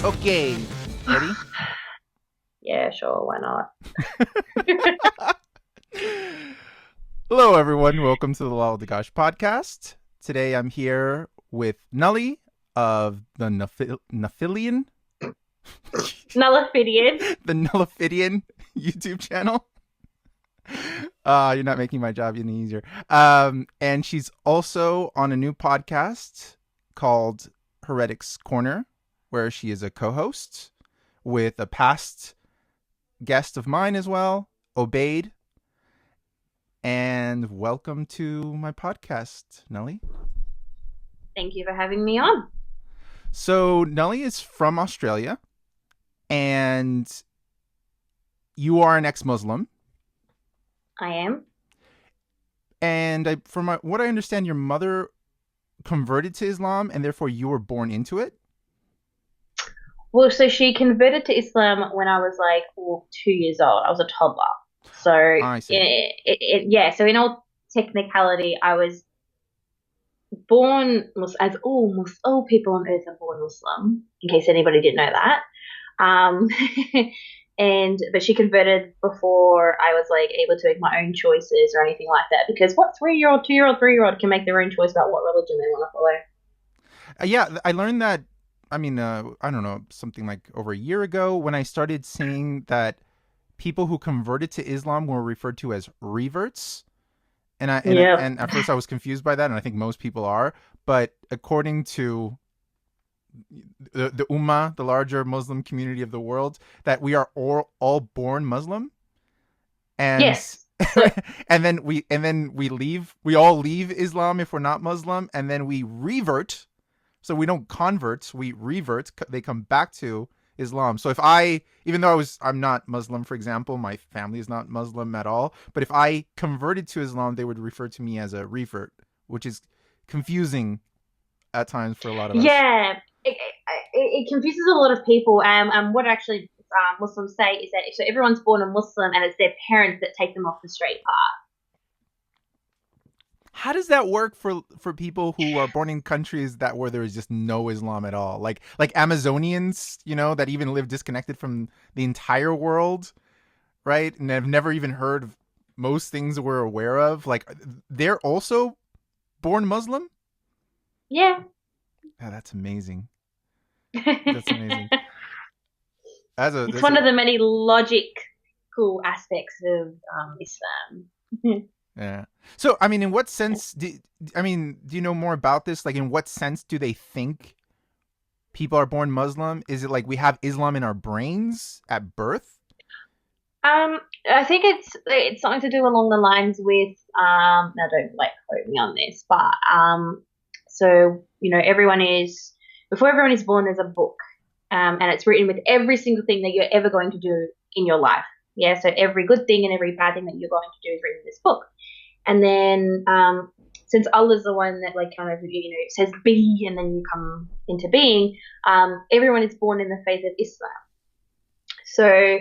Okay, ready? Yeah, sure, why not? Hello, everyone. Welcome to the Lalo Dagach podcast. Today, I'm here with Nulli of the Nullifidian, Nullifidian. the Nullifidian YouTube channel. You're not making my job any easier. And she's also on a new podcast called Heretics Corner, where she is a co-host with a past guest of mine as well, Obeyed. And welcome to my podcast, Nelly. Thank you for having me on. So, Nelly is from Australia, and you are an ex-Muslim. I am. And from what I understand, your mother converted to Islam, and therefore you were born into it. Well, so she converted to Islam when I was like 2 years old. I was a toddler. So, I see. yeah, so in all technicality, I was born as all people on earth are born Muslim, in case anybody didn't know that. Um, but she converted before I was like able to make my own choices or anything like that. Because what 3-year-old, 2-year-old, 3-year-old can make their own choice about what religion they want to follow? Yeah, I learned that. I mean, I don't know, something like over a year ago when I started seeing that people who converted to Islam were referred to as reverts. And Yeah. and at first I was confused by that, and I think most people are. But according to the Ummah, the larger Muslim community of the world, that we are all born Muslim, and Yes. So and then we all leave Islam if we're not Muslim, and then we revert. So we don't convert, we revert. They come back to Islam. So if even though I'm not Muslim, for example, my family is not Muslim at all, but if I converted to Islam, they would refer to me as a revert, which is confusing at times for a lot of us. yeah, it confuses a lot of people. What actually Muslims say is that so everyone's born a Muslim and it's their parents that take them off the straight path. How does that work for people who are born in countries that where there is just no Islam at all? Like Amazonians, that even live disconnected from the entire world, right? And have never even heard of most things we're aware of. Like they're also born Muslim? Yeah. Yeah, that's amazing. That's It's amazing. As a that's one a of the many logical aspects of Islam. Yeah. So, I mean, in what sense do you know more about this? Like, in what sense do they think people are born Muslim? Is it like we have Islam in our brains at birth? I think it's something to do along the lines with now don't like quote me on this, but so everyone is before everyone is born there's a book, and it's written with every single thing that you're ever going to do in your life. Yeah, so every good thing and every bad thing that you're going to do is written in this book. And then since Allah's the one that like kind of says be and then you come into being, everyone is born in the faith of Islam. So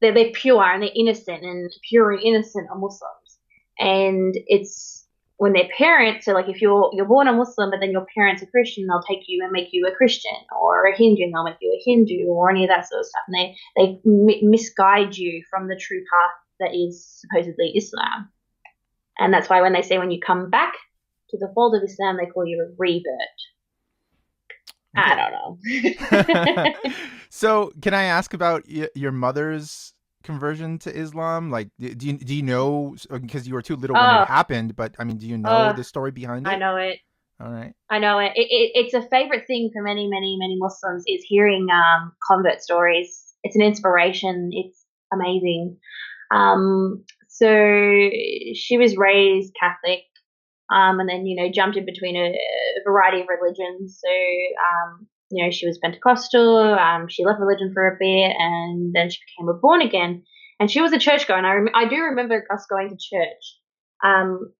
they're pure and they're innocent, and pure and innocent are Muslims. And it's when their parents, so like if you're born a Muslim, but then your parents are Christian, they'll take you and make you a Christian, or a Hindu, and they'll make you a Hindu, or any of that sort of stuff. And they misguide you from the true path that is supposedly Islam. And that's why when they say when you come back to the fold of Islam, they call you a revert. I don't know. So, can I ask about your mother's conversion to Islam? Like, do you know, because you were too little when it Oh, happened, but I mean, do you know oh, the story behind I it? know it. All right. I know it. It's a favorite thing for many, many, many Muslims is hearing convert stories. It's an inspiration. It's amazing. So she was raised Catholic, and then jumped in between a variety of religions. So she was Pentecostal. She left religion for a bit, and then she became a born again. And she was a churchgoer. And I do remember us going to church. Um,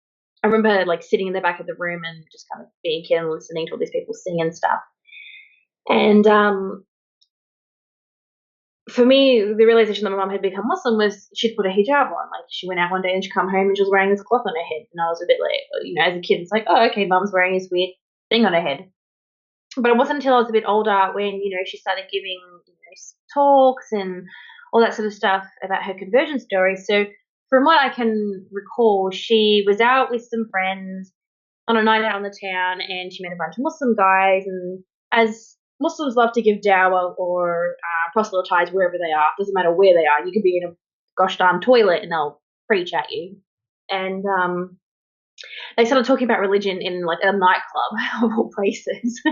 I remember like sitting in the back of the room and just kind of being a kid and listening to all these people sing and stuff. And for me, the realization that my mum had become Muslim was she'd put a hijab on. Like she went out one day and she come home and she was wearing this cloth on her head. And I was a bit like, as a kid, it's like, oh, okay, mum's wearing this weird thing on her head. But it wasn't until I was a bit older when, she started giving, talks and all that sort of stuff about her conversion story. So from what I can recall, she was out with some friends on a night out in the town, and she met a bunch of Muslim guys. And as Muslims love to give dawah or proselytize wherever they are, doesn't matter where they are. You could be in a gosh darn toilet and they'll preach at you. And they started talking about religion in like a nightclub of all places.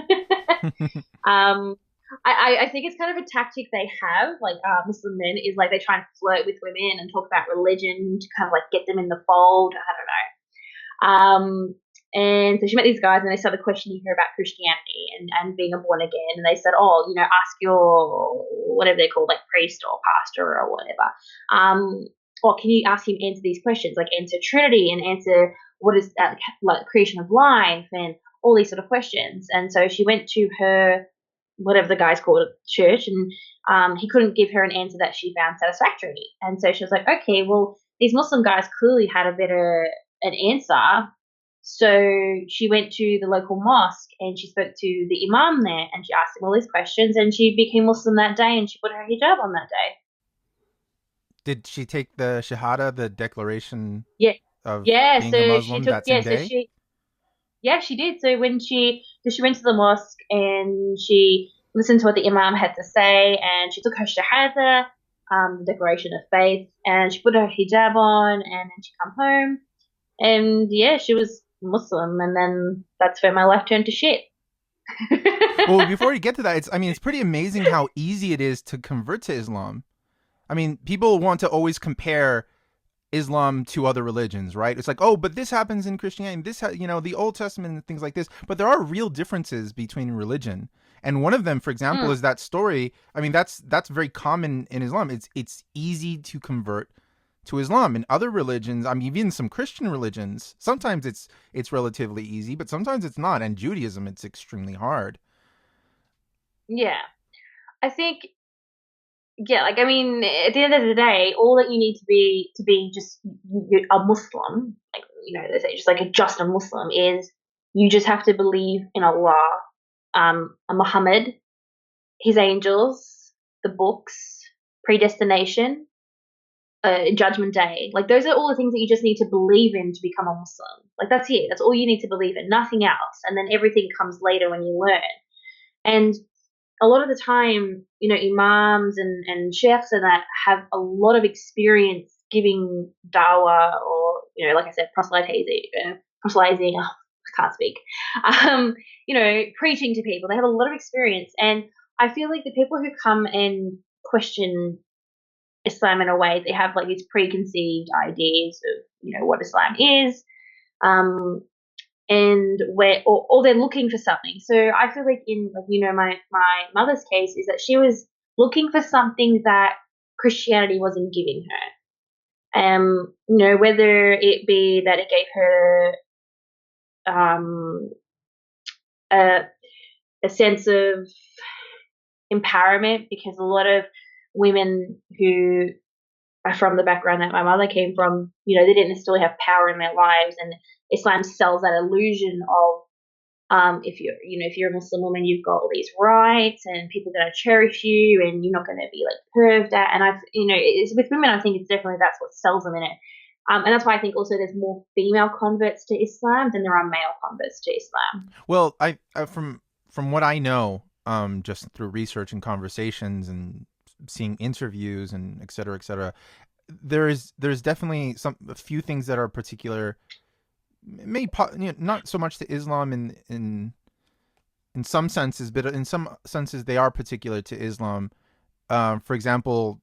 um, I think it's kind of a tactic they have, like Muslim men, is like they try and flirt with women and talk about religion to kind of like get them in the fold. I don't know. And so she met these guys and they started questioning her about Christianity and being a born again. And they said, oh, ask your, whatever they're called, like priest or pastor or whatever. Or can you ask him answer these questions, like answer Trinity and answer what is like creation of life and all these sort of questions. And so she went to her, whatever the guys called it, church, and he couldn't give her an answer that she found satisfactory. And so she was like, okay, well, these Muslim guys clearly had an answer. So she went to the local mosque and she spoke to the imam there and she asked him all these questions and she became Muslim that day and she put her hijab on that day. Did she take the Shahada, the declaration Yeah. of Yeah, being a so she Muslim took, that same day? she did. So when she went to the mosque and she listened to what the imam had to say and she took her shahada, the declaration of faith, and she put her hijab on and then she come home and yeah, she was Muslim, and then that's where my life turned to shit. Well, before you get to that, it's pretty amazing how easy it is to convert to Islam. I mean, people want to always compare Islam to other religions, right? It's like, oh, but this happens in Christianity, the Old Testament and things like this. But there are real differences between religion. And one of them, for example, is that story. I mean, that's very common in Islam. It's easy to convert to Islam. In other religions, I mean, even some Christian religions, sometimes it's relatively easy, but sometimes it's not. And Judaism, it's extremely hard. Yeah, I think, yeah, like, I mean, at the end of the day, all that you need to be just a Muslim, like, they say just like just a Muslim, is you just have to believe in Allah, a Muhammad, his angels, the books, predestination, Judgment Day. Like, those are all the things that you just need to believe in to become a Muslim. Like, that's it. That's all you need to believe in, nothing else. And then everything comes later when you learn. And a lot of the time, imams and sheikhs and that have a lot of experience giving dawah or, like I said, proselytizing, oh, I can't speak, preaching to people. They have a lot of experience. And I feel like the people who come and question Islam in a way, they have like these preconceived ideas of, what Islam is. And or they're looking for something. So I feel like in, like, my mother's case is that she was looking for something that Christianity wasn't giving her. Whether it be that it gave her a sense of empowerment, because a lot of women who are from the background that my mother came from, they didn't necessarily have power in their lives, and Islam sells that illusion of if you're a Muslim woman, you've got all these rights and people are going to cherish you and you're not going to be like perved at. And it's with women, I think it's definitely that's what sells them in it. And that's why I think also there's more female converts to Islam than there are male converts to Islam. Well, I from what I know, just through research and conversations and seeing interviews and et cetera, there's definitely a few things that are particular, maybe not so much to Islam in some senses, but in some senses they are particular to Islam. For example,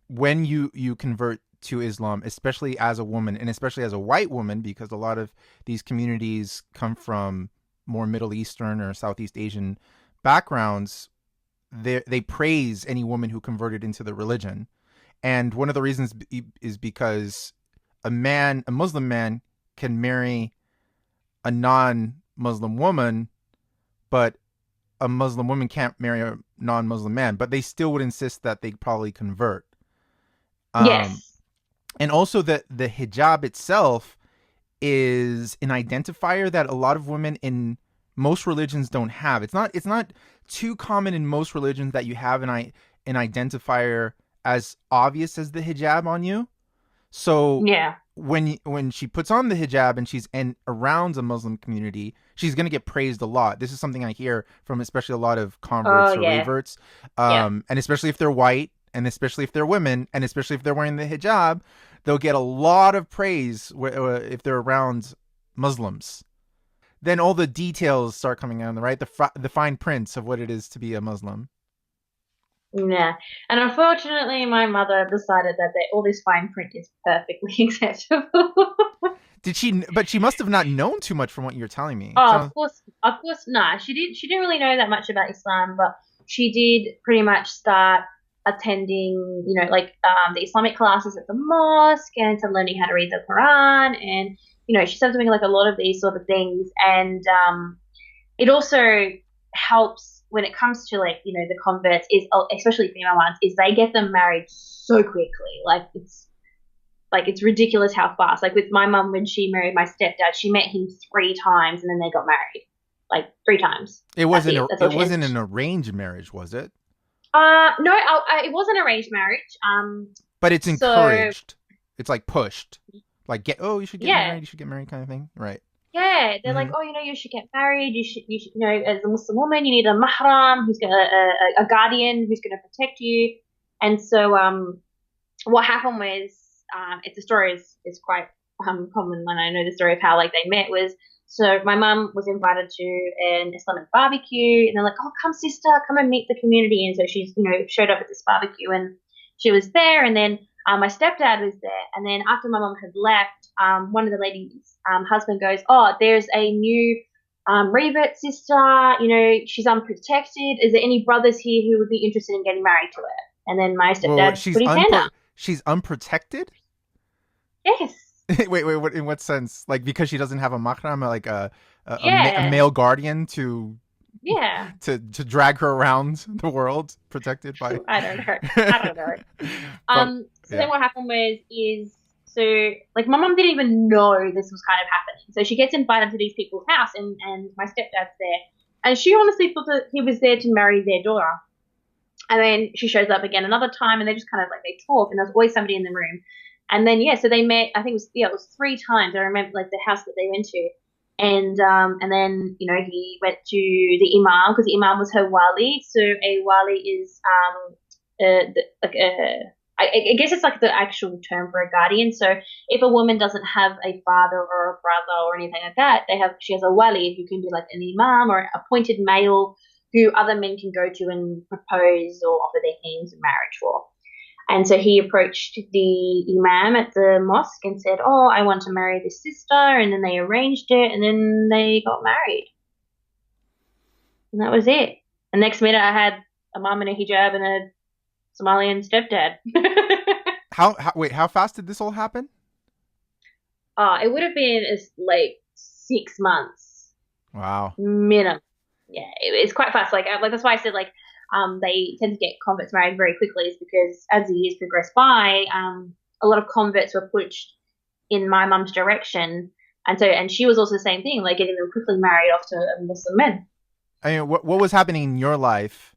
when you convert to Islam, especially as a woman and especially as a white woman, because a lot of these communities come from more Middle Eastern or Southeast Asian backgrounds, they praise any woman who converted into the religion. And one of the reasons is because a Muslim man can marry a non-Muslim woman, but a Muslim woman can't marry a non-Muslim man, but they still would insist that they probably convert. Yes. And also that the hijab itself is an identifier that a lot of women in most religions don't have. It's not too common in most religions that you have an identifier as obvious as the hijab on you. So Yeah. when she puts on the hijab and she's around a Muslim community, she's gonna get praised a lot. This is something I hear from especially a lot of converts Oh or yeah. reverts, Yeah. and especially if they're white, and especially if they're women, and especially if they're wearing the hijab, they'll get a lot of praise if they're around Muslims. Then all the details start coming out, right? The fine prints of what it is to be a Muslim. Yeah. And unfortunately, my mother decided that all this fine print is perfectly acceptable. Did she? But she must have not known too much from what you're telling me. Oh, Sounds, of course, nah. She didn't really know that much about Islam, but she did pretty much start attending, like the Islamic classes at the mosque and to learning how to read the Quran, and she started doing like a lot of these sort of things, and it also helps when it comes to like the converts is especially female ones is they get them married so quickly, like it's ridiculous how fast. Like with my mum, when she married my stepdad, she met him 3 times and then they got married, like 3 times. it wasn't. It wasn't an arranged marriage, was it? No, it wasn't arranged marriage. But it's encouraged. So, It's like pushed. Like you should get married. You should get married, kind of thing, right? Yeah, they're like, oh, you should get married. You should, as a Muslim woman, you need a mahram who's gonna a guardian who's gonna protect you. And so, what happened was, it's a story is quite common, and I know the story of how like they met was. So my mum was invited to an Islamic barbecue, and they're like, oh, come sister, come and meet the community. And so she's showed up at this barbecue, and she was there, and then my stepdad was there, and then after my mum had left, one of the ladies' husband goes, oh, there's a new Revert sister, she's unprotected. Is there any brothers here who would be interested in getting married to her? And then my stepdad put his hand up. She's unprotected? Yes. Wait, what, in what sense? Like because she doesn't have a mahram, like a male guardian to drag her around the world protected by I don't know. So then what happened so like my mum didn't even know this was kind of happening. So she gets invited to these people's house, and my stepdad's there, and she honestly thought that he was there to marry their daughter. And then she shows up again another time, and they just kind of like they talk, and there's always somebody in the room. And then so they met. I think it was 3 times. I remember like the house that they went to, and then he went to the imam because the imam was her wali. So a wali is I guess it's like the actual term for a guardian. So if a woman doesn't have a father or a brother or anything like that, she has a wali who can be like an imam or an appointed male who other men can go to and propose or offer their hands in marriage for. And so he approached the imam at the mosque and said, oh, I want to marry this sister. And then they arranged it, and then they got married. And that was it. The next minute I had a mum in a hijab and a Somalian stepdad. How fast did this all happen? It would have been like 6 months. Wow. Minimum. Yeah, it's quite fast. Like that's why I said like they tend to get converts married very quickly, is because as the years progress by, a lot of converts were pushed in my mum's direction, and she was also the same thing, like getting them quickly married off to Muslim men. I mean, what was happening in your life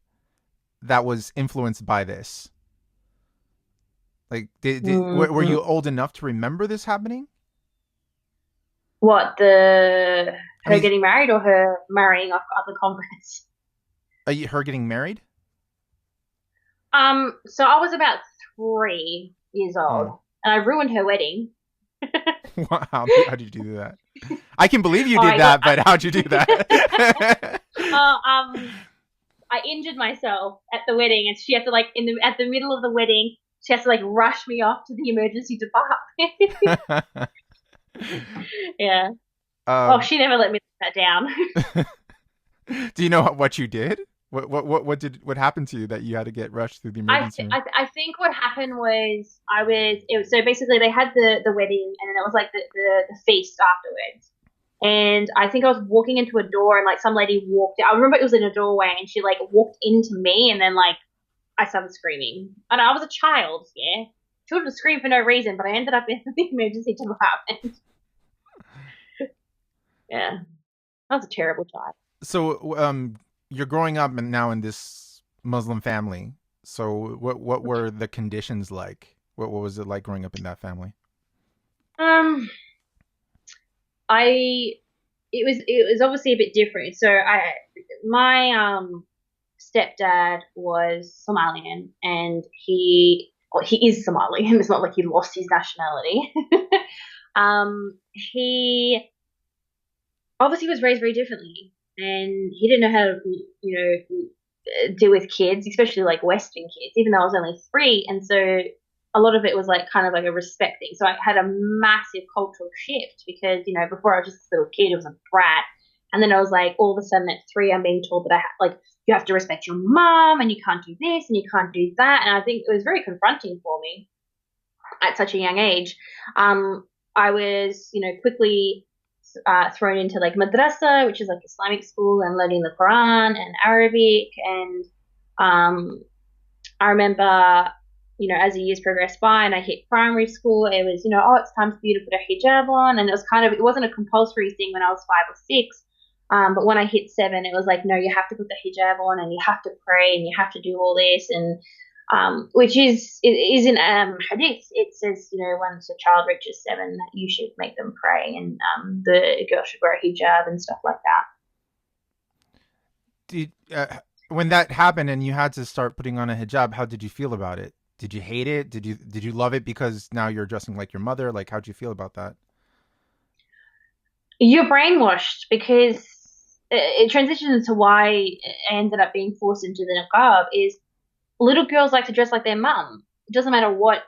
that was influenced by this? Like, were you old enough to remember this happening? What, her getting married or her marrying off other converts? Her getting married? So I was about 3 years old, and I ruined her wedding. Wow, how'd you do that? I can believe you did that, but how'd you do that? I injured myself at the wedding, and she had to at the middle of the wedding, she has to rush me off to the emergency department. Yeah. She never let me let that down. Do you know what you did? What happened to you that you had to get rushed through the emergency room? I think what happened was so basically they had the wedding, and then it was like the feast afterwards. And I think I was walking into a door, and some lady walked out. I remember it was in a doorway, and she walked into me, and then I started screaming. And I was a child, yeah. Children scream for no reason, but I ended up in the emergency department. Yeah. I was a terrible child. So you're growing up and now in this Muslim family. So what were the conditions like? What was it like growing up in that family? Um, I it was obviously a bit different. So I my stepdad was Somalian, and he is Somali. It's not like he lost his nationality. He obviously was raised very differently, and he didn't know how to, deal with kids, especially like Western kids. Even though I was only 3, and so a lot of it was like kind of like a respect thing. So I had a massive cultural shift because before I was just a little kid, I was a brat, and then I was like all of a sudden at 3, I'm being told that like you have to respect your mom, and you can't do this, and you can't do that, and I think it was very confronting for me at such a young age. I was, quickly thrown into like madrasa, which is like Islamic school, and learning the Quran and Arabic. And I remember, as the years progressed by and I hit primary school, it was, oh, it's time for you to put a hijab on. And it wasn't a compulsory thing when I was 5 or 6. But when I hit 7, it was like, no, you have to put the hijab on, and you have to pray, and you have to do all this. And which is in hadith. It says, once a child reaches 7, that you should make them pray, and the girl should wear a hijab and stuff like that. When that happened and you had to start putting on a hijab, how did you feel about it? Did you hate it? Did you love it because now you're dressing like your mother? Like, how'd you feel about that? You're brainwashed because it transitions into why I ended up being forced into the niqab. Is little girls like to dress like their mum. It doesn't matter what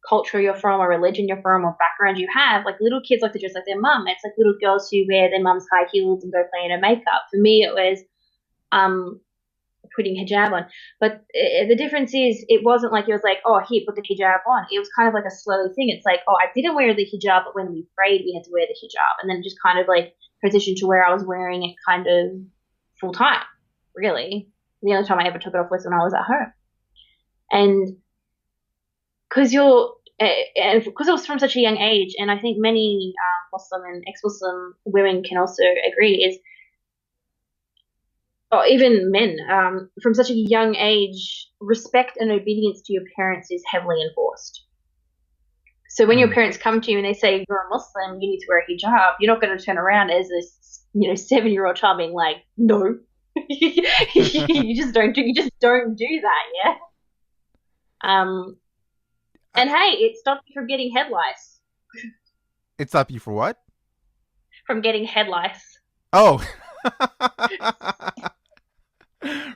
culture you're from, or religion you're from, or background you have. Like little kids like to dress like their mum. It's like little girls who wear their mum's high heels and go play in her makeup. For me, it was um, putting hijab on. But the difference is, it wasn't like it was like, oh, here, put the hijab on. It was kind of like a slow thing. It's like, oh, I didn't wear the hijab, but when we prayed, we had to wear the hijab, and then just kind of like transitioned to where I was wearing it kind of full time. Really, the only time I ever took it off was when I was at home, and because and because it was from such a young age, and I think many Muslim and ex-Muslim women can also agree, is or even men, from such a young age, respect and obedience to your parents is heavily enforced. So when your Mm. parents come to you and they say you're a Muslim, you need to wear a hijab, you're not going to turn around as this 7-year-old child being like, no, you just don't do that, yeah. Um, Uh, and hey, it stopped you from getting head lice. It stopped you for what? From getting head lice. Oh.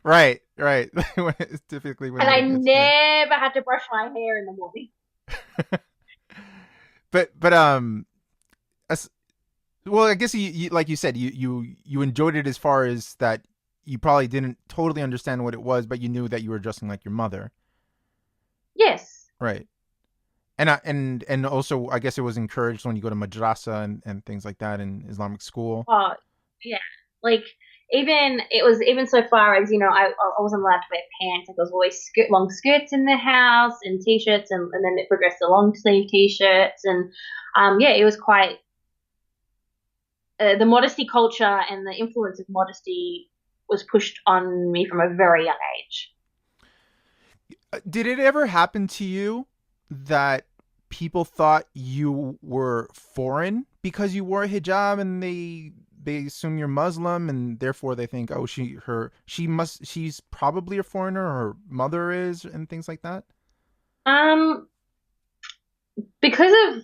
Right, right. It's typically when And I it gets there. never had to brush my hair in the morning. But as, well, I guess you like you said, you enjoyed it as far as that you probably didn't totally understand what it was, but you knew that you were dressing like your mother. Yes. Right. And also I guess it was encouraged when you go to madrasa and things like that in Islamic school. Oh, yeah. Like, even it was even so far as I wasn't allowed to wear pants. Like, there was always long skirts in the house and t-shirts, and then it progressed to long sleeve t-shirts, and yeah, it was quite the modesty culture and the influence of modesty was pushed on me from a very young age. Did it ever happen to you that people thought you were foreign because you wore a hijab, and they assume you're Muslim, and therefore they think, oh, she's probably a foreigner, or her mother is, and things like that? Um, because of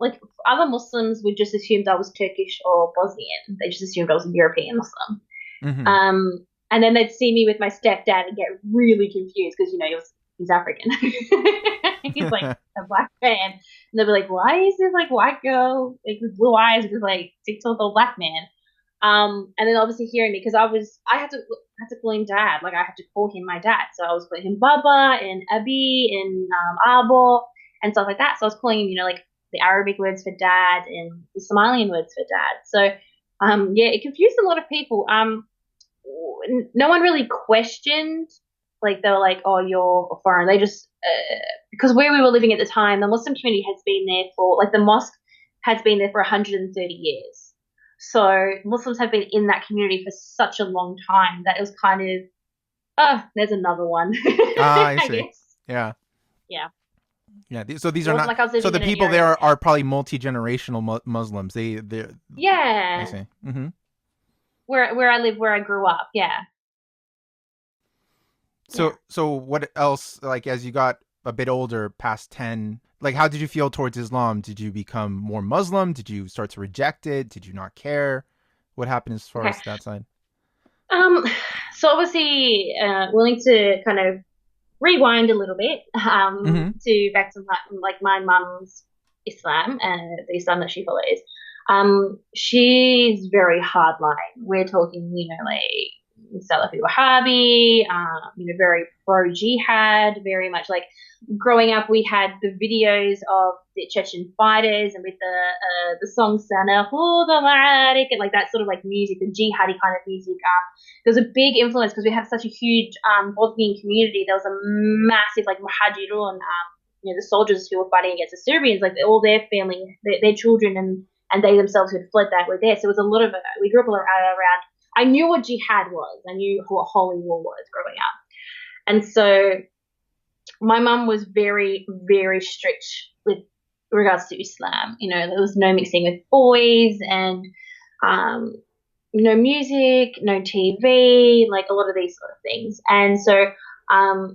like other Muslims would just assume I was Turkish or Bosnian. They just assumed I was a European Muslim. Mm-hmm. And then they'd see me with my stepdad and get really confused because he's African. He's like a black man, and they'll be like, "Why is this like white girl like with blue eyes with like 6 old black man?" And then obviously hearing me, because I had to call him dad. Like, I had to call him my dad, so I was calling him Baba and Abi and Abo and stuff like that. So I was calling him, like the Arabic words for dad and the Somalian words for dad. So yeah, it confused a lot of people. No one really questioned. Like, they were like, "Oh, you're foreign." They just because where we were living at the time, the Muslim community has been there for, like, the mosque has been there for 130 years. So Muslims have been in that community for such a long time that it was kind of, there's another one, Ah, I I see. guess. Yeah. Yeah. Yeah. So these It are wasn't not. like I was So living the in an people area there where, are probably multi-generational Muslims. They. I yeah, see. Mm-hmm. where I live, where I grew up. Yeah. Yeah. So what else? Like as you got a bit older, past 10, like how did you feel towards Islam? Did you become more Muslim? Did you start to reject it? Did you not care? What happened as far Okay. as that side? Um, so obviously, willing to kind of rewind a little bit, Mm-hmm. to back to my mum's Islam, the Islam that she follows. She's very hardline. We're talking, like Salafi Wahhabi, very pro jihad, very much like growing up. We had the videos of the Chechen fighters and with the song Sana for the Ma'arik and like that sort of like music, the jihadi kind of music. There was a big influence because we had such a huge Bosnian community. There was a massive like muhajirun, the soldiers who were fighting against the Serbians, like all their family, their children and they themselves who had fled that were there. So it was a lot of we grew up around. I knew what jihad was. I knew what holy war was growing up, and so my mum was very, very strict with regards to Islam. There was no mixing with boys and no music, no TV, like a lot of these sort of things. And so I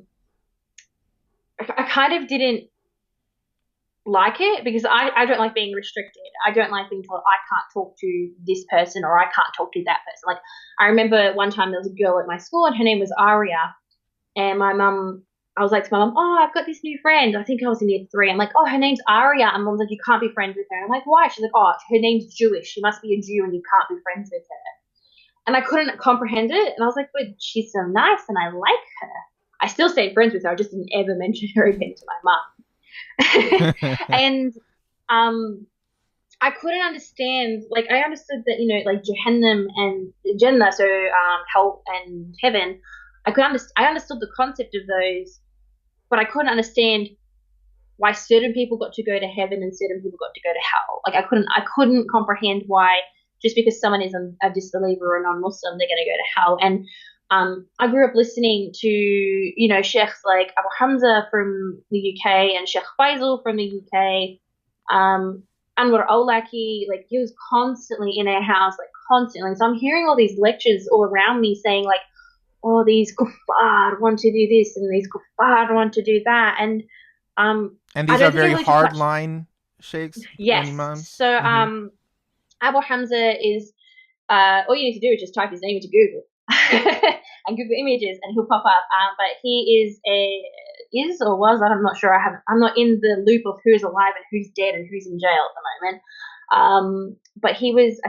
kind of didn't like it because I don't like being restricted. I don't like being told I can't talk to this person or I can't talk to that person. Like I remember one time there was a girl at my school and her name was Aria, and I was like to my mum, oh, I've got this new friend. I think I was in year 3. I'm like, oh, her name's Aria. And mum's like, you can't be friends with her. And I'm like, why? She's like, oh, her name's Jewish. She must be a Jew and you can't be friends with her. And I couldn't comprehend it. And I was like, but she's so nice and I like her. I still stayed friends with her. I just didn't ever mention her again to my mum. And I couldn't understand, like, I understood that, like Jahannam and Jannah, so hell and heaven, I understood the concept of those, but I couldn't understand why certain people got to go to heaven and certain people got to go to hell. Like I couldn't comprehend why just because someone is a disbeliever or a non-Muslim, they're going to go to hell. And I grew up listening to, sheikhs like Abu Hamza from the UK and Sheikh Faisal from the UK, Anwar Awlaki, like he was constantly in our house, like constantly. So I'm hearing all these lectures all around me saying like, oh, these kuffar want to do this and these kuffar want to do that. And And I these don't are think I very really took hard much. line sheikhs and Yes. imams. So Mm-hmm. Abu Hamza is all you need to do is just type his name into Google and Google images and he'll pop up. But he is or was, I'm not sure. I'm not in the loop of who's alive and who's dead and who's in jail at the moment. But I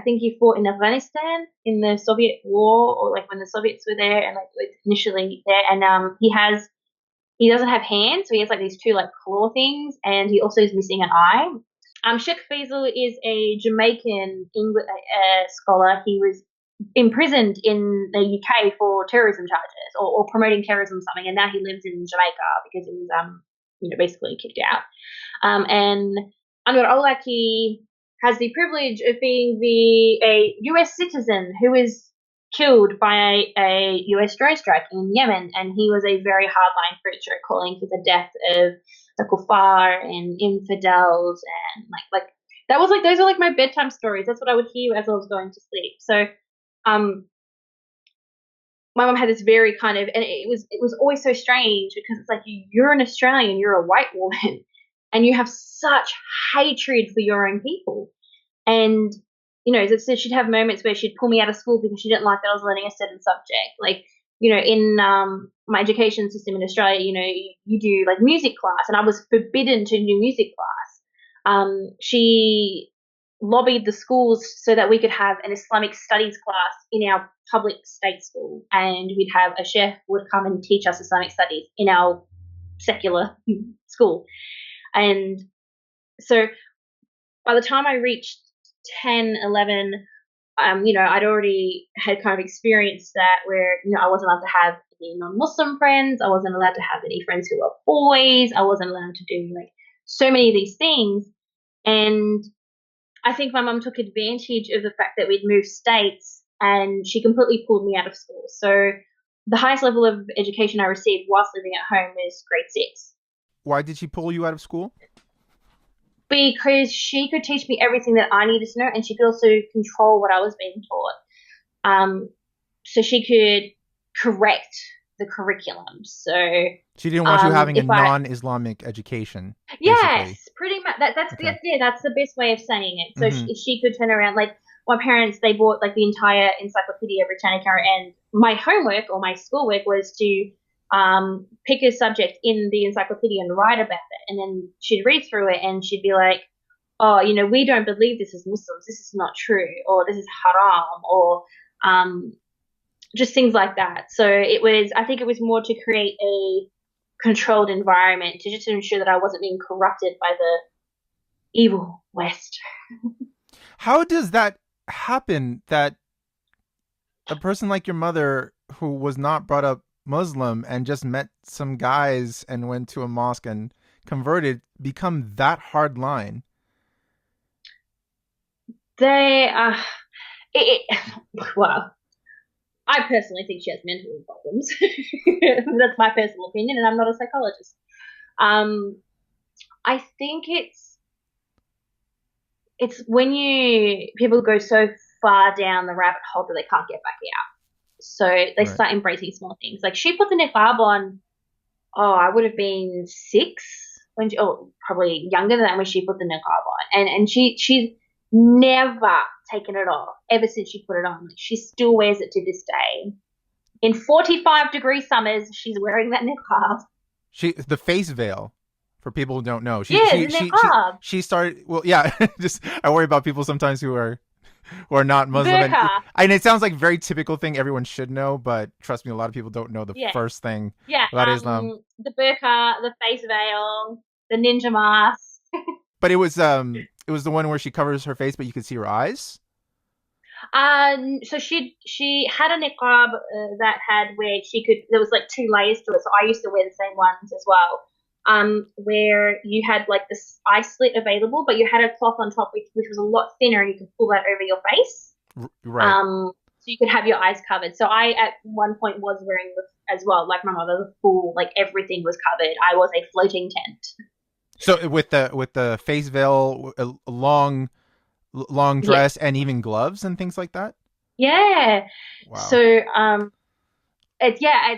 think he fought in Afghanistan in the Soviet war, or like when the Soviets were there and like initially there. And he doesn't have hands, so he has like these 2 like claw things, and he also is missing an eye. Sheikh Faisal is a Jamaican English scholar. He was imprisoned in the UK for terrorism charges or promoting terrorism or something, and now he lives in Jamaica because he was basically kicked out. And Anwar Awlaki has the privilege of being a US citizen who was killed by a US drone strike in Yemen, and he was a very hardline preacher calling for the death of the kuffar and infidels, and like that was like those are like my bedtime stories. That's what I would hear as I was going to sleep. So my mom had this very kind of, and it was always so strange because it's like you're an Australian, you're a white woman, and you have such hatred for your own people. And so she'd have moments where she'd pull me out of school because she didn't like that I was learning a certain subject. Like in my education system in Australia, you do like music class, and I was forbidden to do music class. She lobbied the schools so that we could have an Islamic studies class in our public state school, and we'd have a chef would come and teach us Islamic studies in our secular school. And so by the time I reached 10, 11, I'd already had kind of experienced that where, I wasn't allowed to have any non-Muslim friends. I wasn't allowed to have any friends who were boys. I wasn't allowed to do like so many of these things. And I think my mum took advantage of the fact that we'd moved states, and she completely pulled me out of school. So the highest level of education I received whilst living at home was grade 6. Why did she pull you out of school? Because she could teach me everything that I needed to know, and she could also control what I was being taught. So she could correct the curriculum. So she didn't want you having a if I- non-Islamic education. Basically. Yes, pretty much. That's Okay. that's the best way of saying it. So Mhm. she could turn around. Like my parents, they bought like the entire Encyclopedia Britannica, and my homework or my schoolwork was to pick a subject in the encyclopedia and write about it. And then she'd read through it and she'd be like, "Oh, you know, we don't believe this as Muslims. This is not true, or this is haram, or just things like that." So I think it was more to create a controlled environment to just ensure that I wasn't being corrupted by the evil West. How does that happen, that a person like your mother, who was not brought up Muslim and just met some guys and went to a mosque and converted, become that hard line? They well, I personally think she has mental problems. That's my personal opinion, and I'm not a psychologist. I think it's when people go so far down the rabbit hole that they can't get back out. So they start embracing small things. Like she put the niqab on. Oh, I would have been 6 when probably younger than that when she put the niqab on, and she's never taken it off ever since she put it on. She still wears it to this day. In 45-degree summers, she's wearing that niqab. The face veil, for people who don't know. She started. Well, yeah. Just I worry about people sometimes who are not Muslim. And it sounds like a very typical thing everyone should know, but trust me, a lot of people don't know the first thing about Islam. The burqa, the face veil, the ninja mask. But it was the one where she covers her face, but you could see her eyes. So she had a niqab that had where there was like 2 layers to it. So I used to wear the same ones as well. Where you had like this eye slit available, but you had a cloth on top which was a lot thinner, and you could pull that over your face. Right. So you could have your eyes covered. So I at one point was wearing as well, like my mother, the full, like everything was covered. I was a floating tent. So with the face veil, a long dress, and even gloves and things like that. Yeah. Wow. So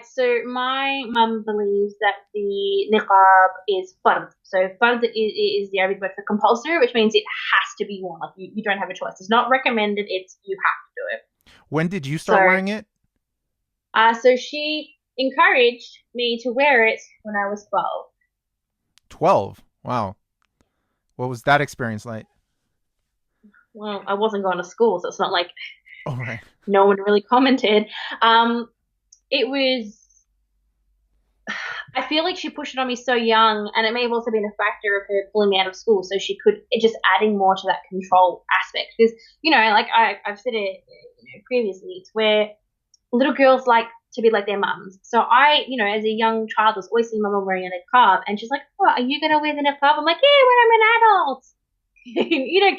so my mum believes that the niqab is fard. So fard is the Arabic word for compulsory, which means it has to be worn. Like you don't have a choice. It's not recommended. It's you have to do it. When did you start wearing it? So she encouraged me to wear it when I was 12. 12? Wow. What was that experience like? Well, I wasn't going to school, so it's not like right. No one really commented. It was, I feel like she pushed it on me so young, and it may have also been a factor of her pulling me out of school, so just adding more to that control aspect. Because, like I've said it previously, it's where little girls like to be like their mums. So I, as a young child, was always seeing my mum wearing a niqab, and she's like, "Oh, are you going to wear the niqab?" I'm like, "Yeah, when I'm an adult."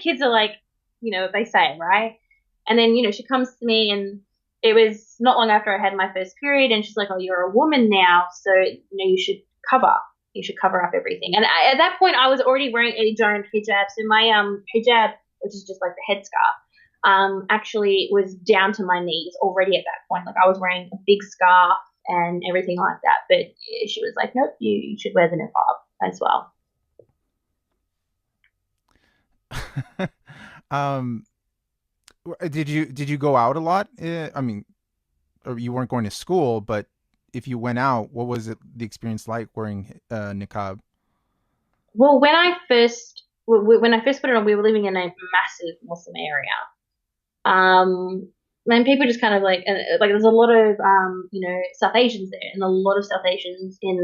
Kids are like, what they say, right? And then, she comes to me, and it was not long after I had my first period, and she's like, "Oh, you're a woman now, so you should cover. You should cover up everything." And at that point, I was already wearing a giant hijab. So my hijab, which is just like the headscarf, actually was down to my knees already at that point. Like I was wearing a big scarf and everything like that. But she was like, "Nope, you should wear the niqab as well." Did you go out a lot? I mean, or you weren't going to school, but if you went out, what was the experience like wearing niqab? Well, when I first put it on, we were living in a massive Muslim area. And people just kind of like there's a lot of South Asians there, and a lot of South Asians in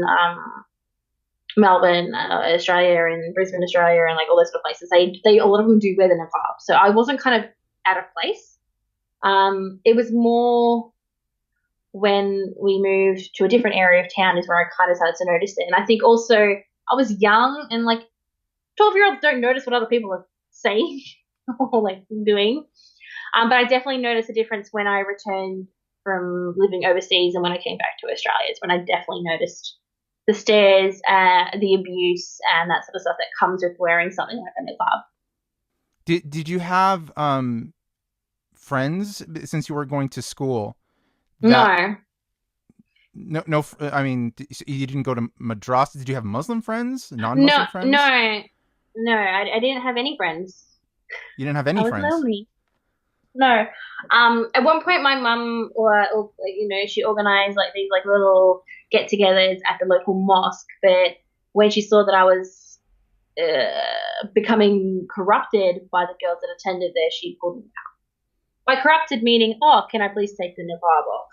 Melbourne, Australia, and Brisbane, Australia, and like all those sort of places. They a lot of them do wear the niqab, so I wasn't kind of out of place. It was more when we moved to a different area of town is where I kind of started to notice it. And I think also I was young, and like 12-year-olds don't notice what other people are saying. or like doing. But I definitely noticed a difference when I returned from living overseas and when I came back to Australia. It's when I definitely noticed the stares, the abuse, and that sort of stuff that comes with wearing something like a niqab. Did you have friends since you were going to school that No, no I mean you didn't go to madrasa? Did you have Muslim friends, no, non-Muslim friends? no, no. I didn't have any friends. You didn't have I any was friends. lonely. No. At one point, my mum, or you know, she organized like these like little get-togethers at the local mosque. But when she saw that I was becoming corrupted by the girls that attended there, she pulled me out. By corrupted meaning, oh, can I please take the niqab off?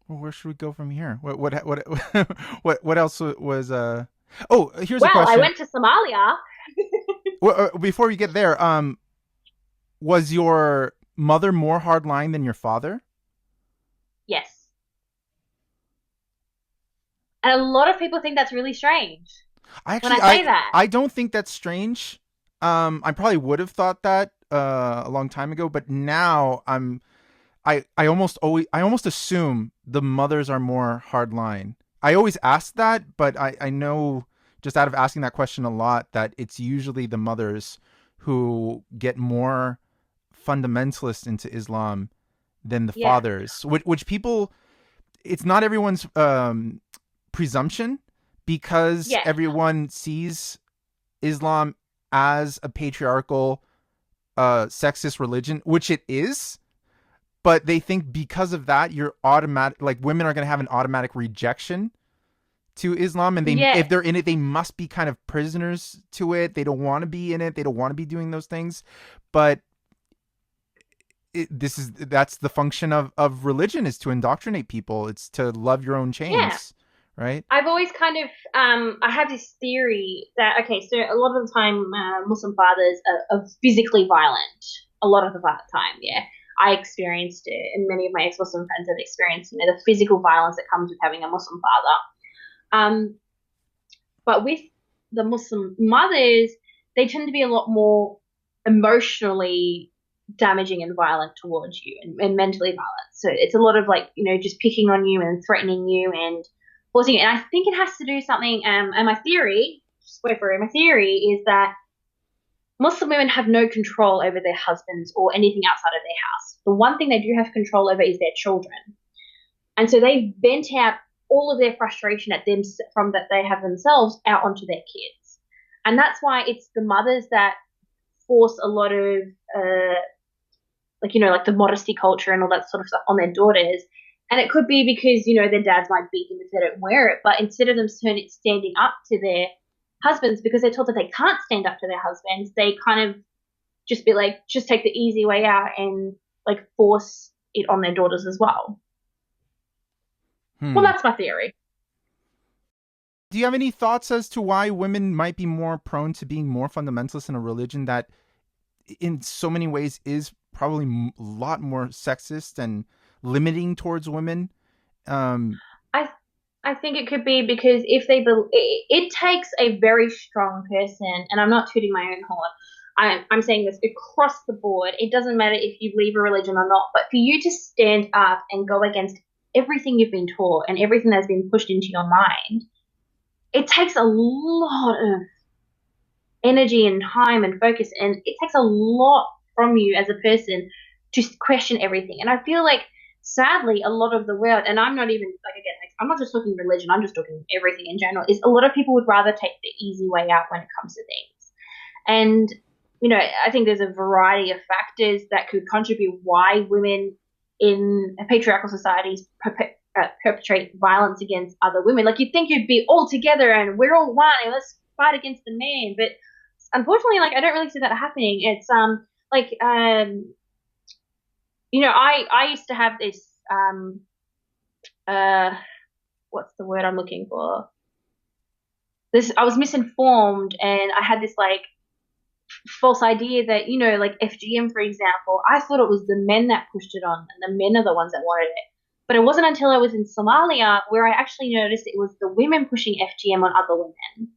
Well, where should we go from here? What what else was Oh, here's a Well, I question. went to Somalia. Well, before we get there, was your mother more hardline than your father? Yes. And a lot of people think that's really strange I when actually I say that. I don't think that's strange. I probably would have thought that a long time ago, but now I almost assume the mothers are more hardline. I always ask that, but I know just out of asking that question a lot that it's usually the mothers who get more fundamentalist into Islam than the Yeah. fathers, which people, it's not everyone's presumption because Yeah. everyone sees Islam as a patriarchal, sexist religion, which it is. But they think because of that, you're automatic. Like women are going to have an automatic rejection to Islam, and they, Yeah. if they're in it, they must be kind of prisoners to it. They don't want to be in it. They don't want to be doing those things. But that's the function of religion, is to indoctrinate people. It's to love your own Yeah. chains, right? I've always kind of I have this theory that okay, so a lot of the time Muslim fathers are physically violent. A lot of the time, yeah. I experienced it, and many of my ex-Muslim friends have experienced, you know, the physical violence that comes with having a Muslim father. But with the Muslim mothers, they tend to be a lot more emotionally damaging and violent towards you, and mentally violent. So it's a lot of like, you know, just picking on you and threatening you and forcing it. And I think it has to do something. And my theory, just wait for it. My theory is that Muslim women have no control over their husbands or anything outside of their house. The one thing they do have control over is their children. And so they vent out all of their frustration at them from that they have themselves out onto their kids. And that's why it's the mothers that force a lot of like, you know, like the modesty culture and all that sort of stuff on their daughters. And it could be because, you know, their dads might beat them if they don't wear it. But instead of them standing up to their husbands because they're told that they can't stand up to their husbands, they kind of just be like, just take the easy way out and like force it on their daughters as well. Well, that's my theory. Do you have any thoughts as to why women might be more prone to being more fundamentalist in a religion that in so many ways is probably a lot more sexist and limiting towards women? I think it could be because if they it takes a very strong person, and I'm not tooting my own horn. I'm saying this across the board. It doesn't matter if you leave a religion or not, but for you to stand up and go against everything you've been taught and everything that's been pushed into your mind, it takes a lot of energy and time and focus, and it takes a lot from you as a person to question everything. And I feel like sadly a lot of the world, and I'm not even like, again, like, I'm not just talking religion, I'm just talking everything in general, is a lot of people would rather take the easy way out when it comes to things. And you know, I think there's a variety of factors that could contribute why women in patriarchal societies perpetrate violence against other women. Like, you'd think you'd be all together and we're all one and let's fight against the man, but unfortunately, like, I don't really see that happening. It's you know, I used to have this what's the word I'm looking for? This, I was misinformed, and I had this like false idea that, you know, like FGM, for example, I thought it was the men that pushed it on, and the men are the ones that wanted it. But it wasn't until I was in Somalia where I actually noticed it was the women pushing FGM on other women.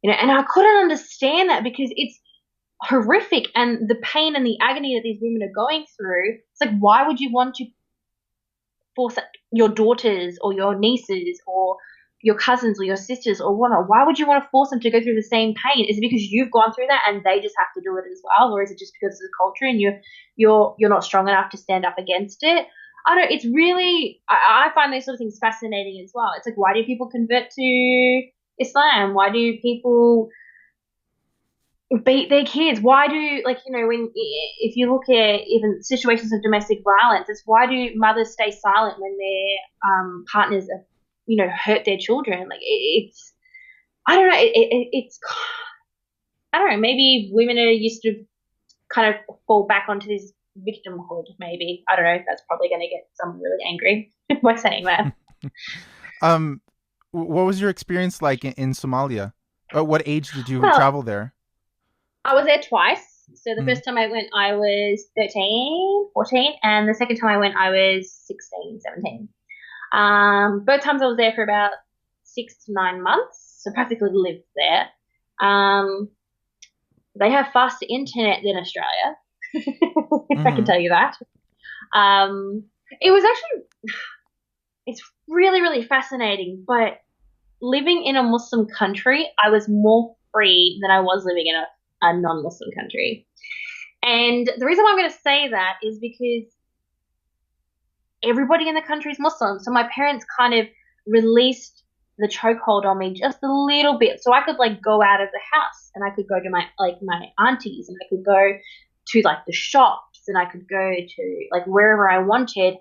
You know, and I couldn't understand that because horrific, and the pain and the agony that these women are going through. It's like, why would you want to force your daughters or your nieces or your cousins or your sisters or whatnot? Why would you want to force them to go through the same pain? Is it because you've gone through that and they just have to do it as well, or is it just because of the culture and you're not strong enough to stand up against it? I don't. It's really, I find these sort of things fascinating as well. It's like, why do people convert to Islam? Why do people beat their kids? Why do, like, when, if you look at even situations of domestic violence, it's why do mothers stay silent when their partners have, hurt their children? Like, it's, I don't know, it's, I don't know, maybe women are used to kind of fall back onto this victimhood, maybe. I don't know, that's probably going to get someone really angry by saying that. What was your experience like in Somalia? What age did you Well, travel there? I was there twice. So the first time I went, I was 13, 14, and the second time I went, I was 16, 17. Both times I was there for about 6 to 9 months, so practically lived there. They have faster internet than Australia, if I can tell you that. It was actually, it's really, really fascinating, but living in a Muslim country, I was more free than I was living in a non-Muslim country. And the reason why I'm going to say that is because everybody in the country is Muslim. So my parents kind of released the chokehold on me just a little bit. So I could like go out of the house and I could go to my aunties, and I could go to like the shops, and I could go to like wherever I wanted.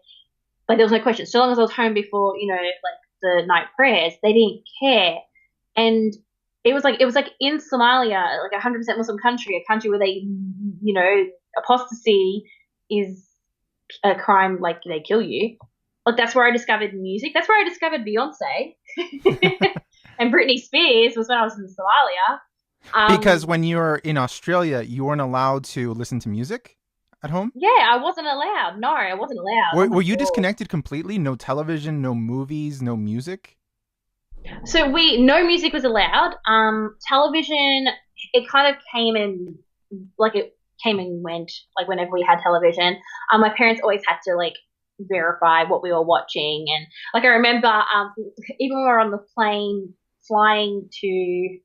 Like, there was no question. So long as I was home before, like the night prayers, they didn't care. And it was like in Somalia, like 100% Muslim country, a country where they, apostasy is a crime, like they kill you. Like, that's where I discovered music. That's where I discovered Beyonce. And Britney Spears was when I was in Somalia. Because when you were in Australia, you weren't allowed to listen to music at home? Yeah, I wasn't allowed. No, I wasn't allowed. Were you disconnected completely? No television, no movies, no music? So no music was allowed. Television, it kind of came and went, like whenever we had television. My parents always had to like verify what we were watching, and like I remember, even when we were on the plane flying to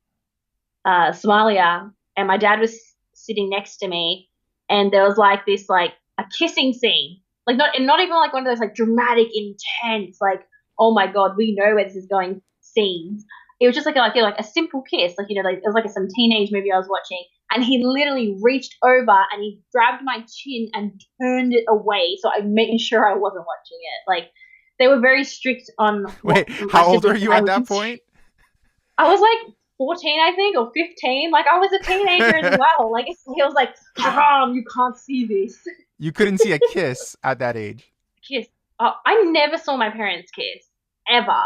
Somalia, and my dad was sitting next to me, and there was like this like a kissing scene, like not even like one of those like dramatic, intense, like, oh my god, we know where this is going scenes. It was just like a simple kiss, like, like it was like some teenage movie I was watching, and he literally reached over and he grabbed my chin and turned it away, so I made sure I wasn't watching it. Like, they were very strict on. Wait, how old were you at that point? I was like 14, I think, or 15. Like, I was a teenager as well. Like, he was like, Haram, you can't see this. You couldn't see a kiss at that age. Kiss. I never saw my parents kiss, ever.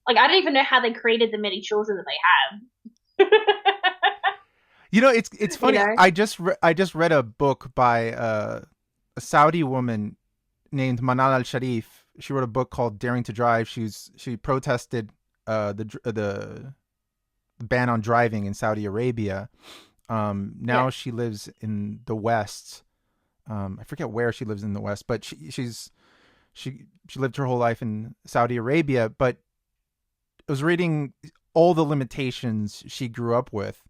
Like, I don't even know how they created the many children that they have. It's funny. I just read a book by a Saudi woman named Manal al-Sharif. She wrote a book called Daring to Drive. She protested the ban on driving in Saudi Arabia. Now she lives in the West. I forget where she lives in the West, but she lived her whole life in Saudi Arabia. But I was reading all the limitations she grew up with,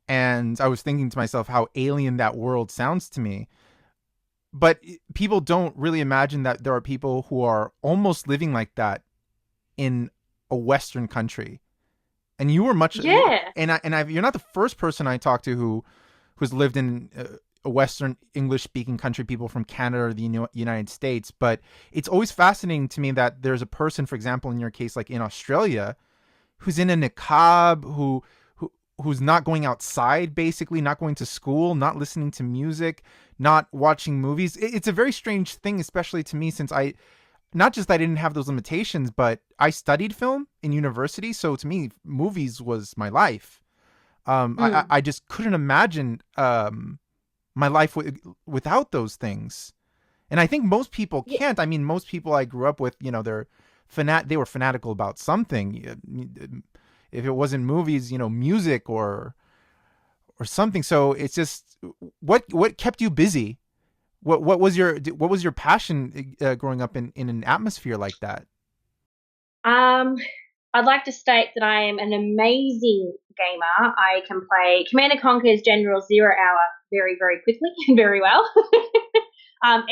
and I was thinking to myself how alien that world sounds to me. But people don't really imagine that there are people who are almost living like that in a Western country. And you were much, you're not the first person I talked to who's lived in a Western English speaking country, people from Canada or the United States. But it's always fascinating to me that there's a person, for example, in your case, like in Australia, who's in a niqab, who's not going outside, basically not going to school, not listening to music, not watching movies. It's a very strange thing, especially to me, since not just I didn't have those limitations, but I studied film in university. So to me, movies was my life. I just couldn't imagine my life without those things. And I think most people can't. I mean, most people I grew up with, they were fanatical about something. If it wasn't movies, music or or something. So it's just what kept you busy? What was your passion growing up in an atmosphere like that? I'd like to state that I am an amazing gamer. I can play Command and Conquer's General Zero Hour very, very quickly and very well.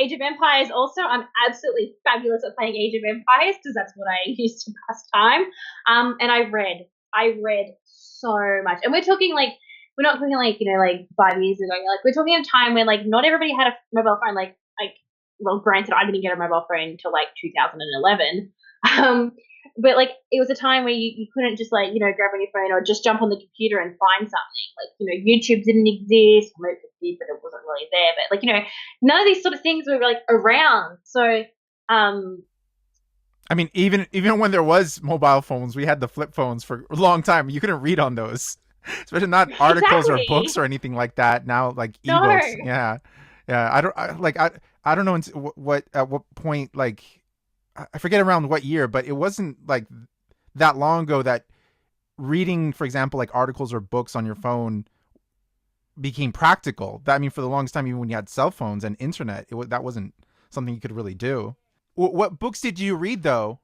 Age of Empires also, I'm absolutely fabulous at playing Age of Empires because that's what I used to pass time. And I read so much. And we're talking like, we're not talking like, 5 years ago. Like we're talking a time when like not everybody had a mobile phone. Well, granted, I didn't get a mobile phone until like 2011. But like it was a time where you couldn't just like, grab on your phone or just jump on the computer and find something. Like, YouTube didn't exist. Well, maybe it did, but it wasn't really there. But like, none of these sort of things were like around. So I mean, even when there was mobile phones, we had the flip phones for a long time. You couldn't read on those, especially not articles or books or anything like that. Now, like ebooks, yeah. I don't know at what point, like I forget around what year, but it wasn't like that long ago that reading, for example, like articles or books on your phone became practical. I mean, for the longest time, even when you had cell phones and internet, that wasn't something you could really do. What books did you read though?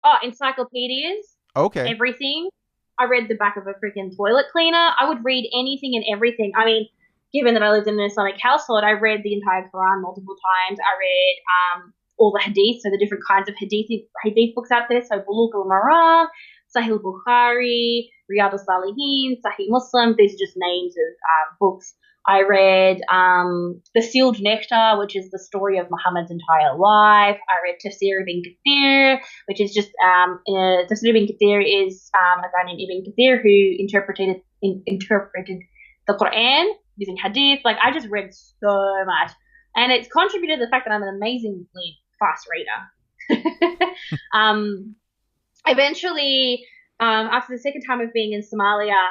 Oh, encyclopedias. Okay. Everything. I read the back of a freaking toilet cleaner. I would read anything and everything. I mean, given that I lived in an Islamic household, I read the entire Quran multiple times. I read all the hadith, so the different kinds of hadith books out there. So Bulugh al-Maram, Sahih al-Bukhari, Riyadh al-Salihin, Sahih Muslim. These are just names of books. I read The Sealed Nectar, which is the story of Muhammad's entire life. I read Tafsir ibn Kathir, which is just Tafsir ibn Kathir is a guy named Ibn Kathir who interpreted the Quran using hadith. Like I just read so much, and it's contributed to the fact that I'm an amazingly fast reader. Eventually, after the second time of being in Somalia,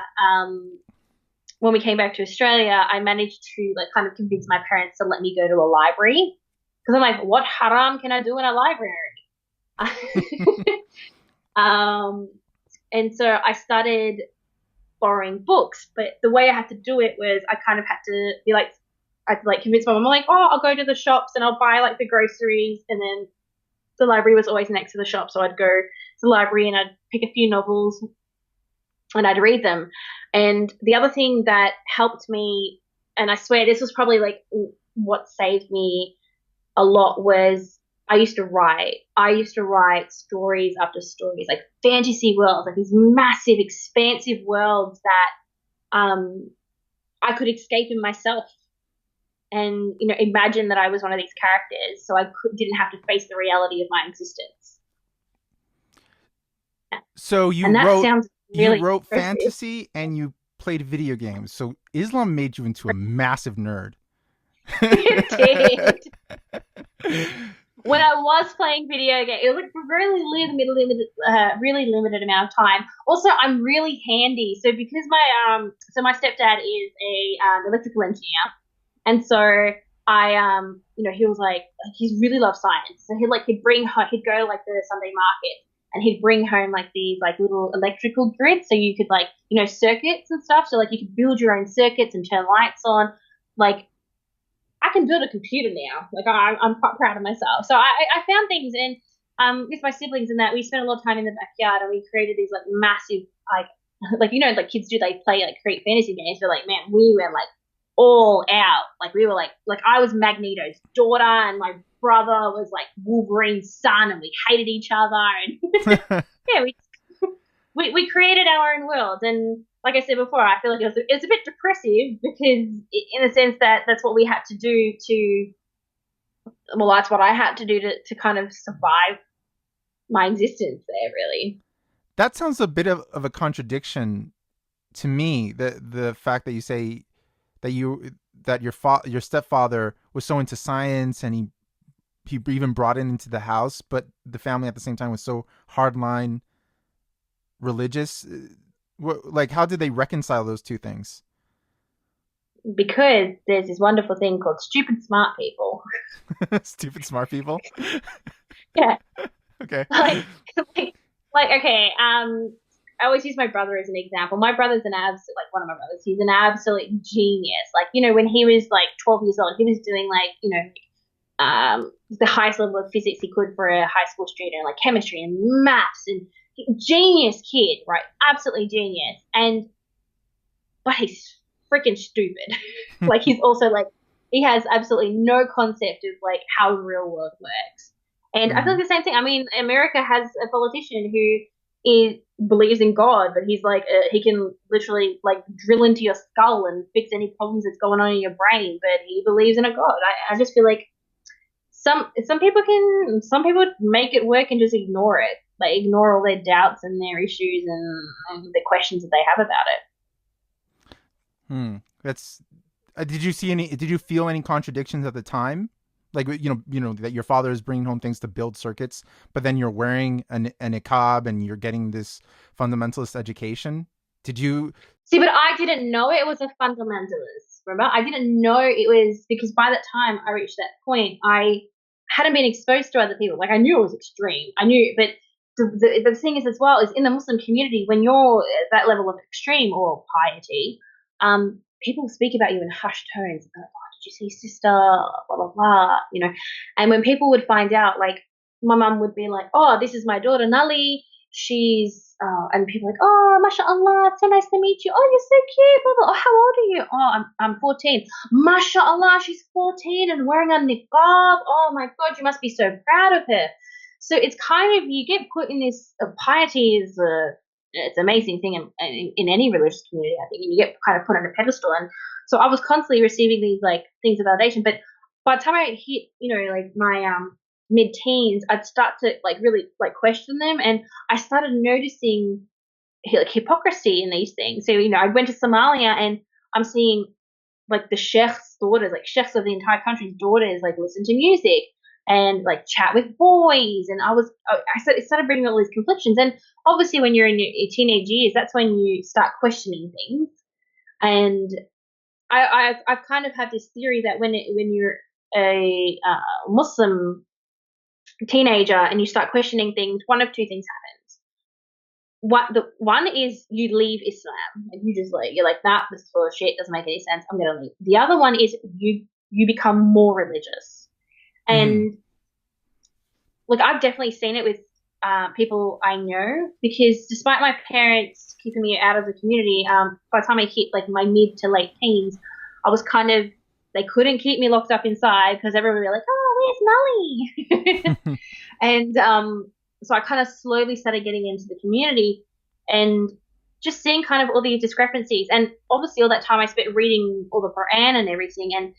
when we came back to Australia, I managed to like kind of convince my parents to let me go to a library because I'm like, what haram can I do in a library? And so I started borrowing books, but the way I had to do it was I kind of had to be like, I had to like convince my mom, I'm like, oh, I'll go to the shops and I'll buy like the groceries, and then the library was always next to the shop, so I'd go to the library and I'd pick a few novels and I'd read them. And the other thing that helped me, and I swear this was probably like what saved me a lot, was I used to write stories after stories, like fantasy worlds, like these massive, expansive worlds that I could escape in myself and, imagine that I was one of these characters so I didn't have to face the reality of my existence. So you wrote fantasy and you played video games. So Islam made you into a massive nerd. It did. When I was playing video games, it was like really limited amount of time. Also, I'm really handy. So because my stepdad is a electrical engineer, and so I he was like he really loves science. So he'd go to like the Sunday market, and he'd bring home like these like little electrical grids, so you could like circuits and stuff. So like you could build your own circuits and turn lights on. Like I can build a computer now. Like I'm quite proud of myself. So I found things, and with my siblings and that, we spent a lot of time in the backyard, and we created these like massive like kids do. They play like create fantasy games. But like man, we were like all out. Like we were like I was Magneto's daughter, and my brother was like Wolverine's son, and we hated each other. And yeah, we created our own world. And like I said before, I feel like it's a bit depressive because in the sense that that's what we had to do that's what I had to do to kind of survive my existence there, really. That sounds a bit of a contradiction to me. The fact that you say that your stepfather was so into science and he even brought it into the house, but the family at the same time was so hardline religious. Like, how did they reconcile those two things? Because there's this wonderful thing called stupid smart people. Stupid smart people? Yeah. Okay. Like okay. I always use my brother as an example. My brother's like one of my brothers. He's an absolute genius. Like, you know, when he was like 12 years old, he was doing like, you know, the highest level of physics he could for a high school student, like chemistry and maths, and genius kid, right? Absolutely genius. But he's freaking stupid. Like, he's also like, he has absolutely no concept of like how the real world works. And I feel like the same thing. I mean, America has a politician who believes in God, but he's like, he can literally like drill into your skull and fix any problems that's going on in your brain, but he believes in a God. I just feel like some people make it work and just ignore it. Like, ignore all their doubts and their issues and the questions that they have about it. That's. Did you feel any contradictions at the time? Like, you know that your father is bringing home things to build circuits, but then you're wearing a niqab and you're getting this fundamentalist education. Did you see? But I didn't know it was a fundamentalist. Remember, I didn't know it was, because by that time I reached that point, I hadn't been exposed to other people. Like, I knew it was extreme. I knew, but the thing is as well is in the Muslim community, when you're at that level of extreme or piety, people speak about you in hushed tones. They're like, "Oh, did you see sister? Blah blah blah." You know, and when people would find out, like my mum would be like, "Oh, this is my daughter Nulli. She's," and people are like, "Oh, mashallah, so nice to meet you. Oh, you're so cute. Blah, blah. Oh, how old are you? Oh, I'm 14. Mashallah, she's 14 and wearing a niqab. Oh my God, you must be so proud of her." So it's kind of, you get put in this piety is it's an amazing thing in any religious community, I think, and you get kind of put on a pedestal. And so I was constantly receiving these like things of validation. But by the time I hit, you know, like my mid-teens, I'd start to like really like question them, and I started noticing like hypocrisy in these things. So, you know, I went to Somalia and I'm seeing like the sheikh's daughters, like sheikhs of the entire country's daughters, like listen to music and like chat with boys. And it started bringing all these conflictions. And obviously when you're in your teenage years, that's when you start questioning things. And I've kind of had this theory that when you're a Muslim teenager and you start questioning things, one of two things happens. One is you leave Islam and you're like, nah, this is full of shit, doesn't make any sense, I'm gonna leave. The other one is you become more religious. And like, I've definitely seen it with people I know, because despite my parents keeping me out of the community, by the time I hit like my mid to late teens, I was kind of, they couldn't keep me locked up inside because everybody would be like, "Oh, where's Nulli?" And so I kind of slowly started getting into the community and just seeing kind of all these discrepancies. And obviously all that time I spent reading all the Quran and everything, and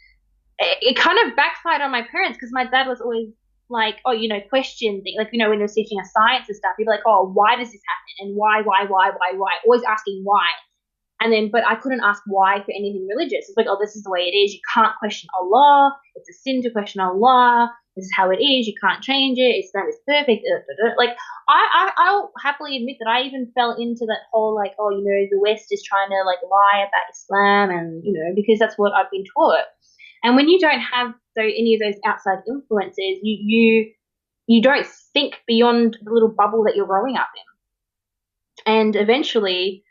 it kind of backfired on my parents, because my dad was always like, "Oh, you know, question things." Like, you know, when he was teaching us science and stuff, he'd be like, "Oh, why does this happen? And why? Always asking why." And then, but I couldn't ask why for anything religious. It's like, "Oh, this is the way it is. You can't question Allah. It's a sin to question Allah. This is how it is. You can't change it. Islam is perfect." Like, I'll happily admit that I even fell into that whole like, "Oh, you know, the West is trying to like lie about Islam," and, you know, because that's what I've been taught. And when you don't have any of those outside influences, you don't think beyond the little bubble that you're growing up in. And eventually,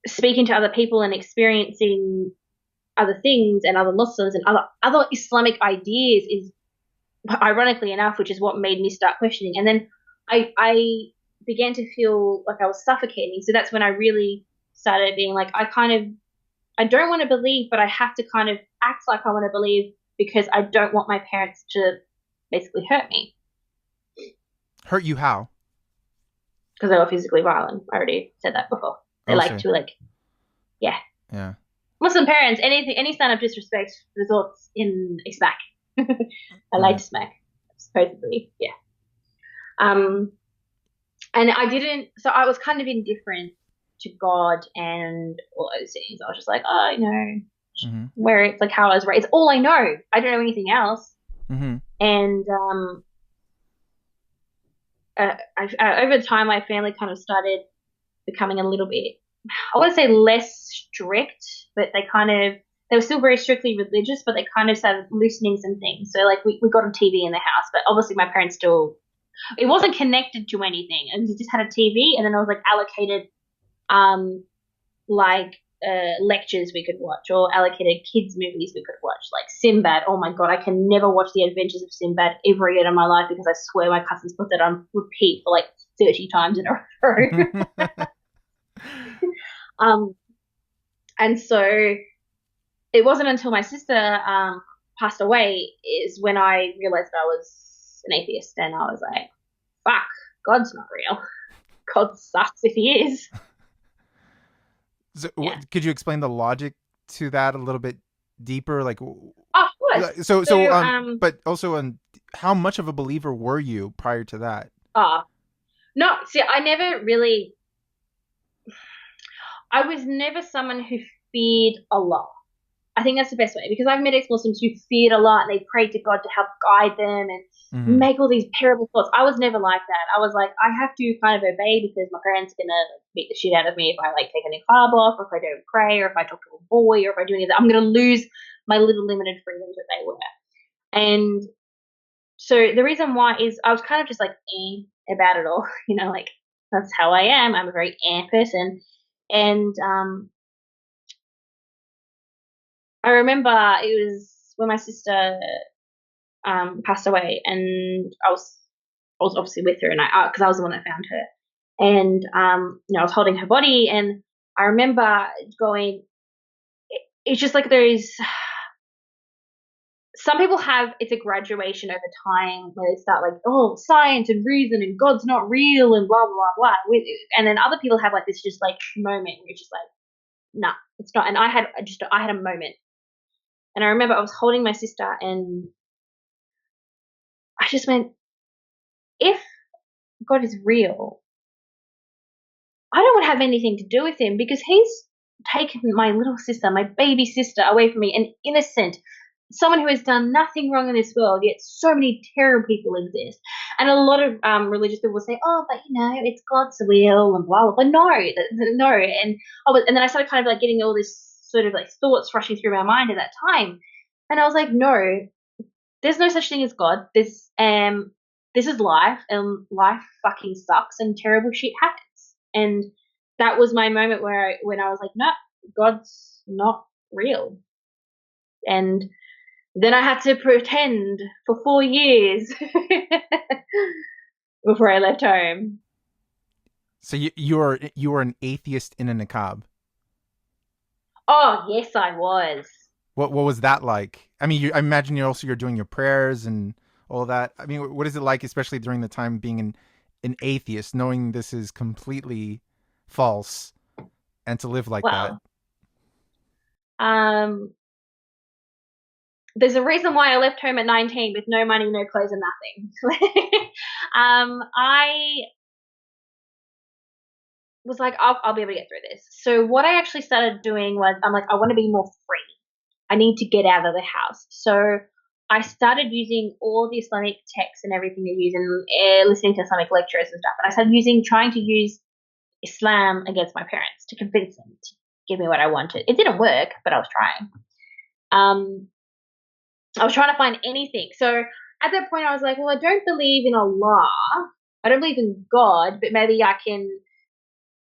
speaking to other people and experiencing other things and other Muslims and other Islamic ideas is, ironically enough, which is what made me start questioning. And then I began to feel like I was suffocating. So that's when I really started being like, I don't want to believe, but I have to kind of act like I want to believe, because I don't want my parents to basically hurt me. Hurt you how? Because they were physically violent. I already said that before. They like to like, yeah. Muslim parents, any sign of disrespect results in a smack. A light smack, supposedly, yeah. And I was kind of indifferent to God and all those things. I was just like, "Oh, you know, where it's like how I was raised. It's all I know. I don't know anything else." And over time, my family kind of started becoming a little bit, I want to say less strict, but they were still very strictly religious, but they kind of started loosening some things. So like we got a TV in the house, but obviously my parents still it wasn't connected to anything, and it just had a TV, and then I was like allocated like lectures we could watch, or allocated kids movies we could watch, like Sinbad. Oh my god, I can never watch The Adventures of Sinbad ever again in my life, because I swear my cousins put that on repeat for like 30 times in a row. And so it wasn't until my sister passed away is when I realized that I was an atheist, and I was like, fuck, God's not real. God sucks if he is. So, could you explain the logic to that a little bit deeper? Like, of course. But also, how much of a believer were you prior to that? No, see, I was never someone who feared Allah. I think that's the best way, because I've met ex-Muslims who feared Allah and they prayed to God to help guide them and make all these terrible thoughts. I was never like that. I was like, I have to kind of obey because my parents are going to beat the shit out of me if I like take a Niqab off, or if I don't pray, or if I talk to a boy, or if I do anything. I'm going to lose my little limited freedoms that they were. And so the reason why is I was kind of just like about it all, like that's how I am. I'm a very person. And I remember it was when my sister passed away, and I was obviously with her, and because I was the one that found her, and I was holding her body, and I remember going, it's just like there's some people have, it's a graduation over time where they start like, oh, science and reason and God's not real and blah blah blah, and then other people have like this just like moment where it's just like, nah, it's not. And I had a moment. And I remember I was holding my sister, and I just went, if God is real, I don't want to have anything to do with him, because he's taken my little sister, my baby sister, away from me, an innocent, someone who has done nothing wrong in this world, yet so many terrible people exist. And a lot of religious people will say, oh, but it's God's will and blah, blah, blah. No. And then I started kind of like getting all this sort of like thoughts rushing through my mind at that time. And I was like, no, there's no such thing as God. This is life, and life fucking sucks, and terrible shit happens. And that was my moment when I was like, no, God's not real. And then I had to pretend for 4 years before I left home. So you were an atheist in a niqab? Oh, yes, I was. What was that like? I mean, I imagine you're doing your prayers and all that. I mean, what is it like, especially during the time being an atheist, knowing this is completely false, and to live like that? There's a reason why I left home at 19 with no money, no clothes, and nothing. I was like, I'll be able to get through this. So what I actually started doing was, I'm like, I want to be more free. I need to get out of the house. So I started using all the Islamic texts and everything they use, and listening to Islamic lectures and stuff. And I started trying to use Islam against my parents to convince them to give me what I wanted. It didn't work, but I was trying. I was trying to find anything. So at that point I was like, well, I don't believe in Allah. I don't believe in God, but maybe I can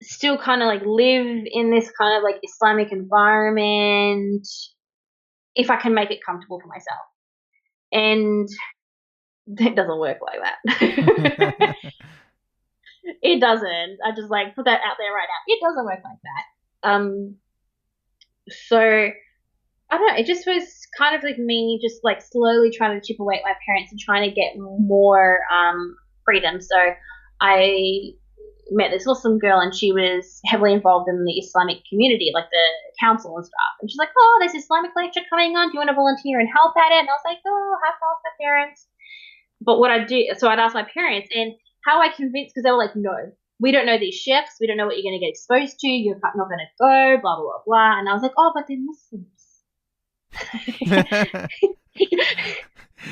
still kind of like live in this kind of like Islamic environment if I can make it comfortable for myself. And it doesn't work like that. It doesn't. I just like put that out there right now. It doesn't work like that. So I don't know. It just was kind of like me just like slowly trying to chip away at my parents and trying to get more freedom. So I met this Muslim girl, and she was heavily involved in the Islamic community, like the council and stuff. And she's like, oh, there's Islamic lecture coming on. Do you want to volunteer and help at it? And I was like, oh, I have to ask my parents. But what I do, so I'd ask my parents, and how I convinced, because they were like, no, we don't know these chefs. We don't know what you're going to get exposed to. You're not going to go, blah, blah, blah, blah. And I was like, oh, but they're Muslims.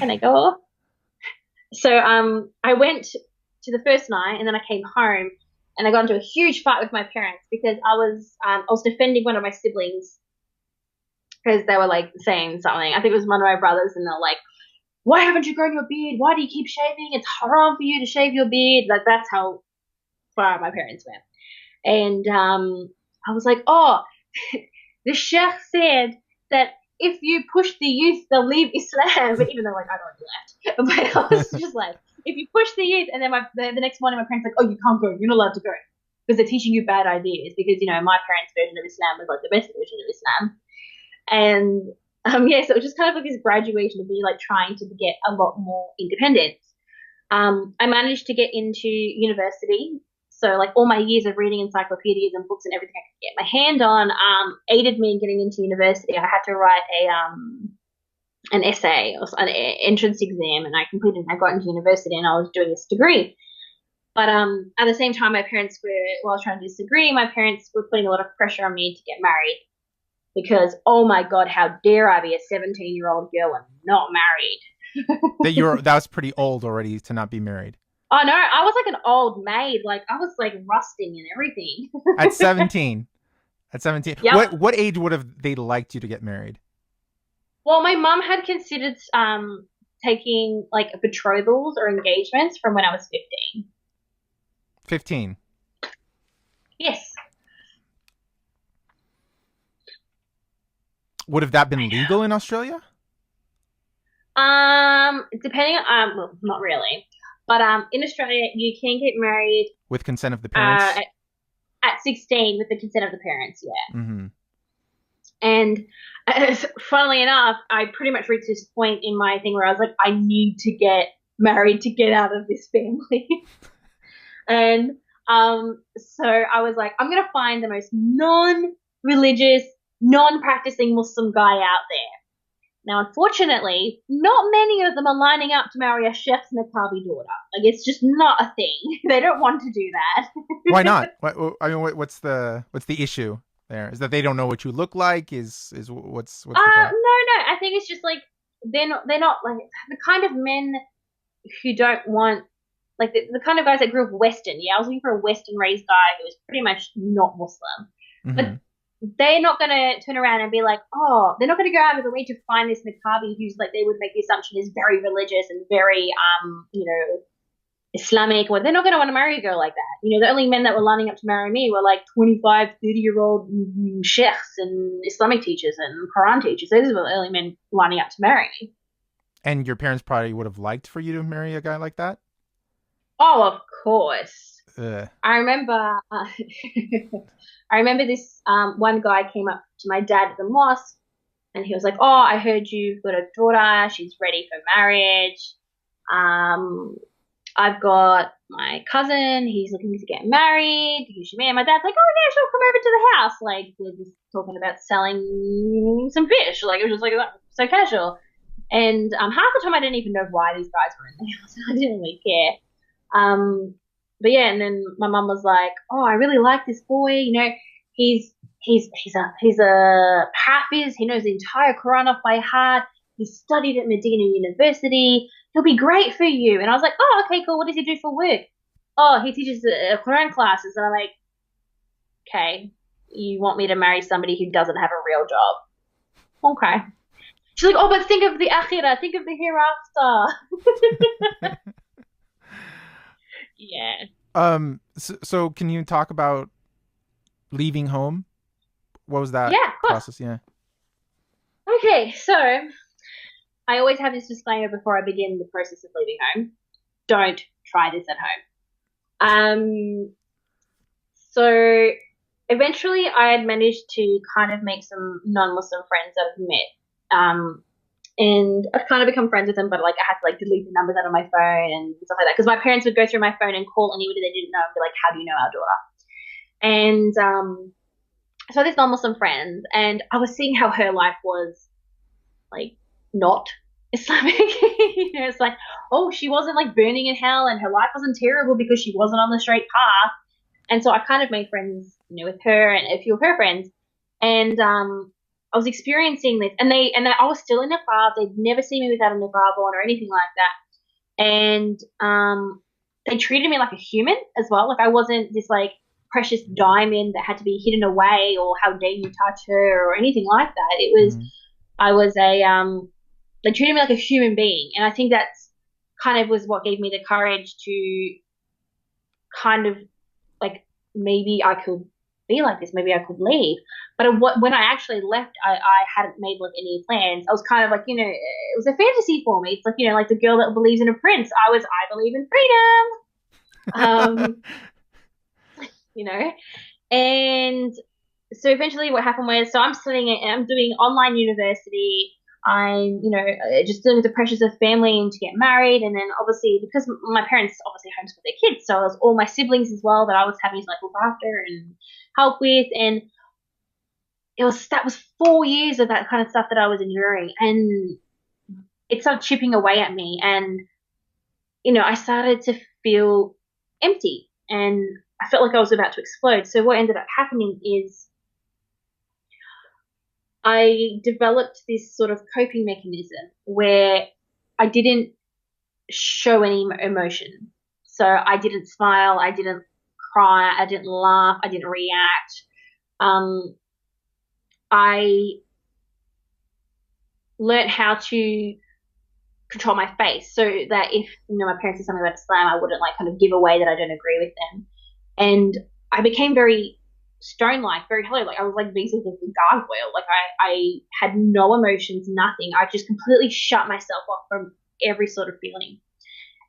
And I go, so I went to the first night, and then I came home, and I got into a huge fight with my parents because I was defending one of my siblings because they were like saying something. I think it was one of my brothers, and they're like, why haven't you grown your beard? Why do you keep shaving? It's haram for you to shave your beard. Like, that's how far my parents went. And I was like, oh, the sheikh said that if you push the youth, they'll leave Islam. But even though, like, I'd already left. But I was just like, if you push the youth, and then the next morning my parents were like, oh, you can't go. You're not allowed to go. Because they're teaching you bad ideas. Because, you know, my parents' version of Islam was, like, the best version of Islam. And, yeah, so it was just kind of like this graduation of me, like, trying to get a lot more independence. I managed to get into university. So, like, all my years of reading encyclopedias and books and everything I could get my hand on aided me in getting into university. I had to write an essay or an entrance exam, and I completed it. I got into university, and I was doing this degree. But at the same time, my parents were, while I was trying to do this degree, my parents were putting a lot of pressure on me to get married. Because, oh my God, how dare I be a 17-year-old girl and not married? That was pretty old already to not be married. Oh, no, I was like an old maid. Like, I was like rusting and everything. At 17. At 17. Yep. What age would have they liked you to get married? Well, my mum had considered taking like betrothals or engagements from when I was 15. 15. Yes. Would have that been legal in Australia? Depending on, well, not really. But in Australia, you can get married with consent of the parents at 16 with the consent of the parents. Yeah. Mm-hmm. And funnily enough, I pretty much reached this point in my thing where I was like, I need to get married to get out of this family. And so I was like, I'm gonna find the most non-religious, non-practicing Muslim guy out there. Now, unfortunately, not many of them are lining up to marry a chef's Niqabi daughter. Like, it's just not a thing. They don't want to do that. Why not? I mean, what's the issue there? Is that they don't know what you look like? Is what's the problem? No. I think it's just like they're not like the kind of men who don't want, like, the kind of guys that grew up Western. Yeah, I was looking for a Western raised guy who was pretty much not Muslim. Mm-hmm. But they're not going to turn around and be like, oh, they're not going to go out of the way to find this Niqabi who's like, they would make the assumption is very religious and very, Islamic. Well, they're not going to want to marry a girl like that. You know, the only men that were lining up to marry me were like 25, 30-year-old sheikhs and Islamic teachers and Quran teachers. Those were the only men lining up to marry me. And your parents probably would have liked for you to marry a guy like that? Oh, of course. I remember this one guy came up to my dad at the mosque, and he was like, oh, I heard you've got a daughter. She's ready for marriage. I've got my cousin. He's looking to get married. You should meet him. My dad's like, oh, yeah, she'll come over to the house. Like, we're just talking about selling some fish. Like, it was just like so casual. And half the time I didn't even know why these guys were in the house. I didn't really care. But yeah, and then my mum was like, oh, I really like this boy. You know, he's a hafiz. He knows the entire Quran off by heart. He studied at Medina University. He'll be great for you. And I was like, oh, okay, cool. What does he do for work? Oh, he teaches Quran classes. And I'm like, okay, you want me to marry somebody who doesn't have a real job? Okay. She's like, oh, but think of the akhirah. Think of the hereafter. Yeah. So can you talk about leaving home? What was that process? Yeah. Okay, so I always have this disclaimer before I begin the process of leaving home. Don't try this at home. So eventually I had managed to kind of make some non-Muslim friends that I've met. And I've kind of become friends with them, but like I had to like delete the numbers out of my phone and stuff like that because my parents would go through my phone and call anybody they didn't know and be like, how do you know our daughter? And so I had these non-Muslim friends, and I was seeing how her life was like not Islamic. You know, it's like, oh, she wasn't like burning in hell and her life wasn't terrible because she wasn't on the straight path. And so I kind of made friends, you know, with her and a few of her friends. And I was experiencing this, and I was still in Niqab. They'd never seen me without a Niqab on or anything like that. And they treated me like a human as well. Like I wasn't this like precious diamond that had to be hidden away or how dare you touch her or anything like that. It was, I was a they treated me like a human being. And I think that's kind of was what gave me the courage to kind of like, maybe I could be like this, maybe I could leave. But when I actually left, I hadn't made like any plans. I was kind of like, it was a fantasy for me. It's like, like the girl that believes in a prince. I believe in freedom. And so eventually what happened was, so I'm doing online university. I'm, just dealing with the pressures of family and to get married. And then obviously, because my parents obviously homeschool their kids, so it was all my siblings as well that I was having to like look after and help with. And that was 4 years of that kind of stuff that I was enduring. And it started chipping away at me. And, I started to feel empty and I felt like I was about to explode. So what ended up happening is I developed this sort of coping mechanism where I didn't show any emotion. So I didn't smile, I didn't cry, I didn't laugh, I didn't react. I learned how to control my face so that if, my parents said something about Islam, I wouldn't like kind of give away that I don't agree with them. And I became very stone-like, very hello. Like I was like basically a gargoyle. Like I had no emotions, nothing. I just completely shut myself off from every sort of feeling.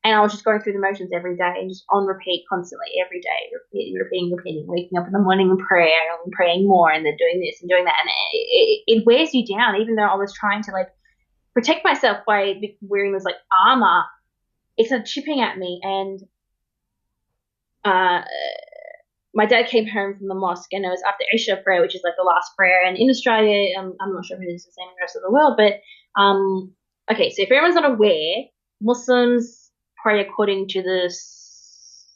And I was just going through the motions every day and just on repeat constantly every day, repeating, waking up in the morning and praying more and then doing this and doing that. And it wears you down, even though I was trying to like protect myself by wearing this like armor. It started chipping at me. And my dad came home from the mosque and it was after Isha prayer, which is like the last prayer. And in Australia, I'm not sure if it is the same in the rest of the world, but okay, so if everyone's not aware, Muslims pray according to the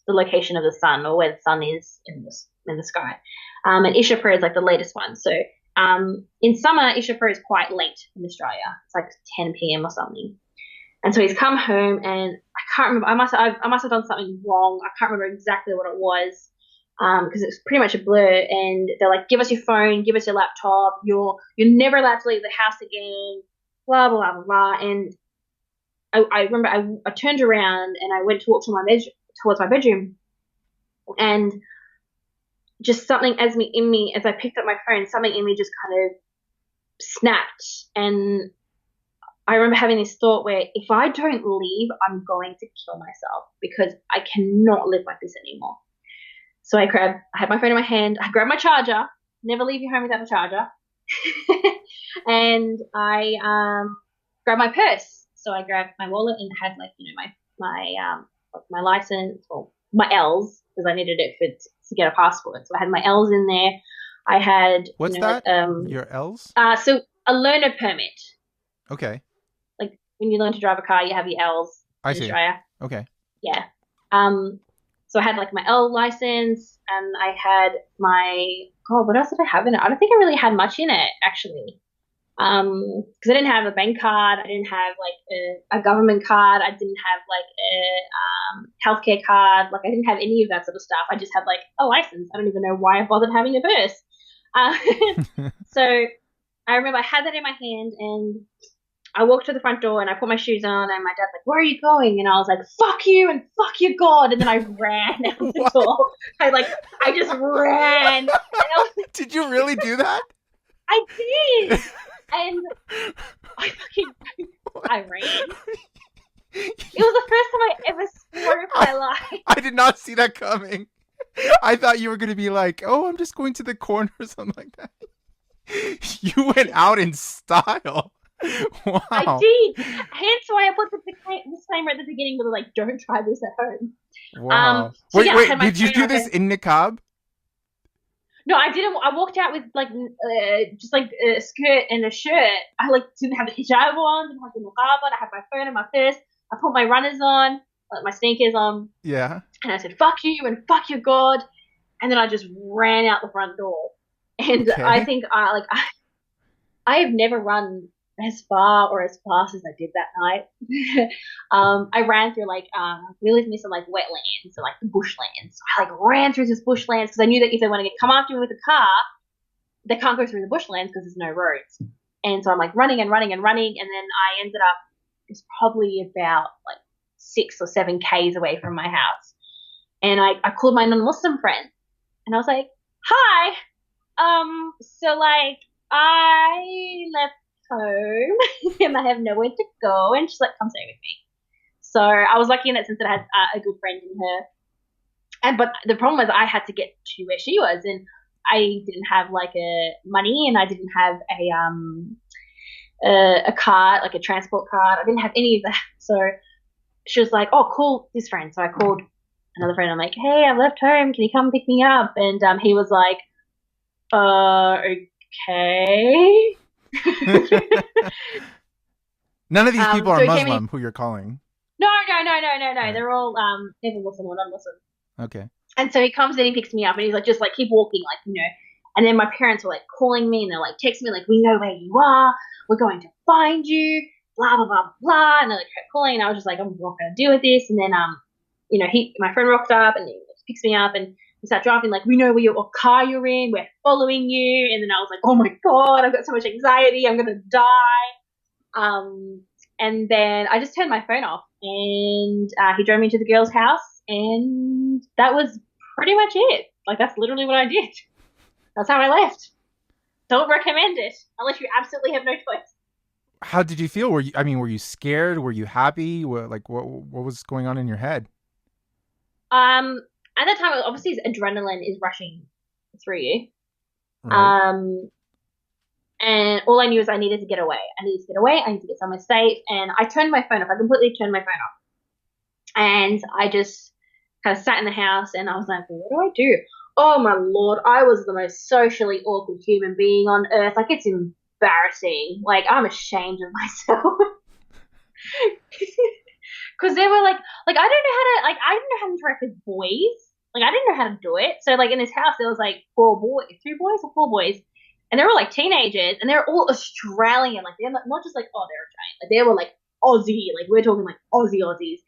location of the sun or where the sun is in the sky. And Isha prayer is like the latest one. So in summer, Isha prayer is quite late in Australia. It's like 10 p.m. or something. And so he's come home and I can't remember. I must have done something wrong. I can't remember exactly what it was. Because it's pretty much a blur, and they're like, give us your phone, give us your laptop, you're never allowed to leave the house again, blah, blah, blah, blah. And I remember I turned around and I went to walk towards my bedroom, and just something as I picked up my phone, something in me just kind of snapped. And I remember having this thought where if I don't leave, I'm going to kill myself because I cannot live like this anymore. So I had my phone in my hand, I grabbed my charger, never leave your home without a charger, and I grabbed my purse. So I grabbed my wallet and had like, my license or my L's because I needed it to get a passport. So I had my L's in there. I had what's that? Your L's? So a learner permit. Okay. Like when you learn to drive a car, you have your L's in Australia. Okay. Yeah. So I had like my L license and I had what else did I have in it? I don't think I really had much in it actually. Because I didn't have a bank card, I didn't have like a government card, I didn't have like a healthcare card, like I didn't have any of that sort of stuff. I just had like a license. I don't even know why I bothered having a purse. So I remember I had that in my hand and I walked to the front door and I put my shoes on and my dad's like, where are you going? And I was like, fuck you and fuck your God. And then I ran out the door. I just ran. Did you really do that? I did. And I ran. It was the first time I ever swore in my life. I did not see that coming. I thought you were going to be like, oh, I'm just going to the corner or something like that. You went out in style. Wow. I did. Hence why I put the disclaimer at the beginning with like, don't try this at home. Wow. Wait, did you do this in Niqab? No, I didn't. I walked out with like just like a skirt and a shirt. I like didn't have the hijab on, didn't have the Niqab on. I had my phone and my purse. I put my runners on, like my sneakers on. Yeah. And I said, fuck you and fuck your God. And then I just ran out the front door. And okay. I think I have never run as far or as fast as I did that night. I ran through we lived in some like wetlands or like the bushlands. So I ran through this bushlands because I knew that if they want to come after me with a car, they can't go through the bushlands because there's no roads. And so I'm like running and running and running. And then I ended up, it's probably about like 6 or 7 Ks away from my house. And I called my non-Muslim friend and I was like, hi, so like I left home and I have nowhere to go. And she's like, come stay with me. So I was lucky in that sense that I had a good friend in her. But the problem was I had to get to where she was, and I didn't have like money, and I didn't have a card, like a transport card. I didn't have any of that. So she was like, oh, call this friend. So I called another friend. I'm like, hey, I've left home. Can you come pick me up? And he was like, okay. None of these people are Muslim who you're calling. No. Right. They're all either Muslim or non-Muslim. Okay. And so he comes in, he picks me up, and he's like, just like keep walking, like, you know. And then my parents were like calling me, and they're like texting me, like, we know where you are, we're going to find you, blah blah blah blah. And they like kept calling, and I was just like, I'm not gonna deal with this. And then you know, my friend rocked up, and he picks me up, and we start driving, like, we know what car you're in, we're following you. And then I was like, oh my god, I've got so much anxiety, I'm gonna die. And then I just turned my phone off, and he drove me to the girl's house, and that was pretty much it. Like, that's literally what I did. That's how I left. Don't recommend it unless you absolutely have no choice. How did you feel? Were you scared? Were you happy? What was going on in your head? At that time, obviously, adrenaline is rushing through you. Right. And all I knew is I needed to get away. I needed to get somewhere safe. And I turned my phone off. I completely turned my phone off. And I just kind of sat in the house, and I was like, well, what do I do? Oh, my Lord. I was the most socially awkward human being on earth. Like, it's embarrassing. Like, I'm ashamed of myself. Because they were like, I didn't know how to interact with boys. Like, I didn't know how to do it. So, like, in this house, there was, like, 3 boys or 4 boys. And they were, like, teenagers, and they were all Australian. Like, they're not just, like, oh, they're Australian. Like, they were, like, Aussie. Like, we're talking, like, Aussies.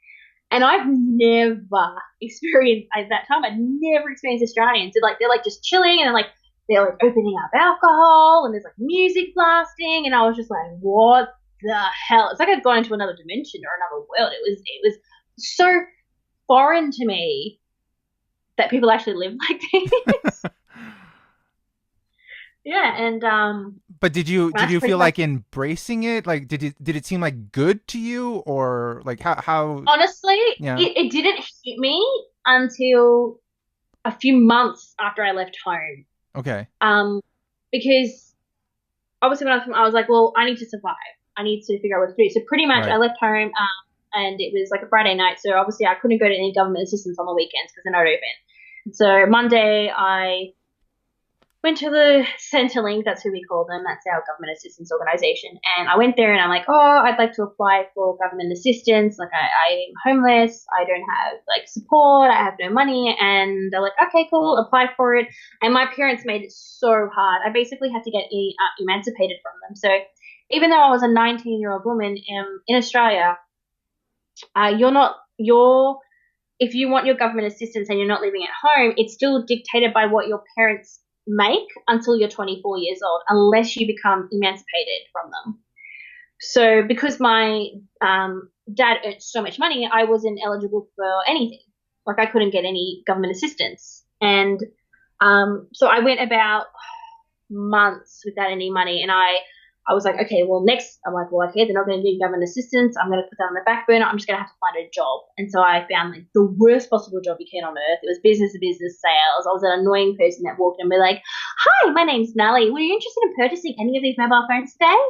And I've never experienced, at that time, I'd never experienced Australians. They're, like, just chilling, and, like, they're, like, opening up alcohol, and there's, like, music blasting, and I was just like, what the hell? It's like I'd gone into another dimension or another world. It was so foreign to me that people actually live like this. Yeah, and but did you feel like embracing it? Like, did it seem like good to you, or like how? Honestly, yeah. it didn't hit me until a few months after I left home. Okay. Because obviously when I was like, well, I need to survive. I need to figure out what to do. So pretty much, right. I left home, and it was like a Friday night. So obviously I couldn't go to any government assistance on the weekends because they're not open. So Monday I went to the Centrelink, that's who we call them, that's our government assistance organisation, and I went there and I'm like, oh, I'd like to apply for government assistance, like I'm homeless, I don't have like support, I have no money, and they're like, okay, cool, apply for it, and my parents made it so hard. I basically had to get emancipated from them. So even though I was a 19-year-old woman in Australia, if you want your government assistance and you're not living at home, it's still dictated by what your parents make until you're 24 years old, unless you become emancipated from them. So because my dad earned so much money, I wasn't eligible for anything. Like, I couldn't get any government assistance. And so I went about months without any money, and I was like, okay, well, next, I'm like, well, okay, they're not going to do government assistance. I'm going to put that on the back burner. I'm just going to have to find a job. And so I found like the worst possible job you can on earth. It was business to business sales. I was an annoying person that walked in and be like, hi, my name's Nulli. Were you interested in purchasing any of these mobile phones today?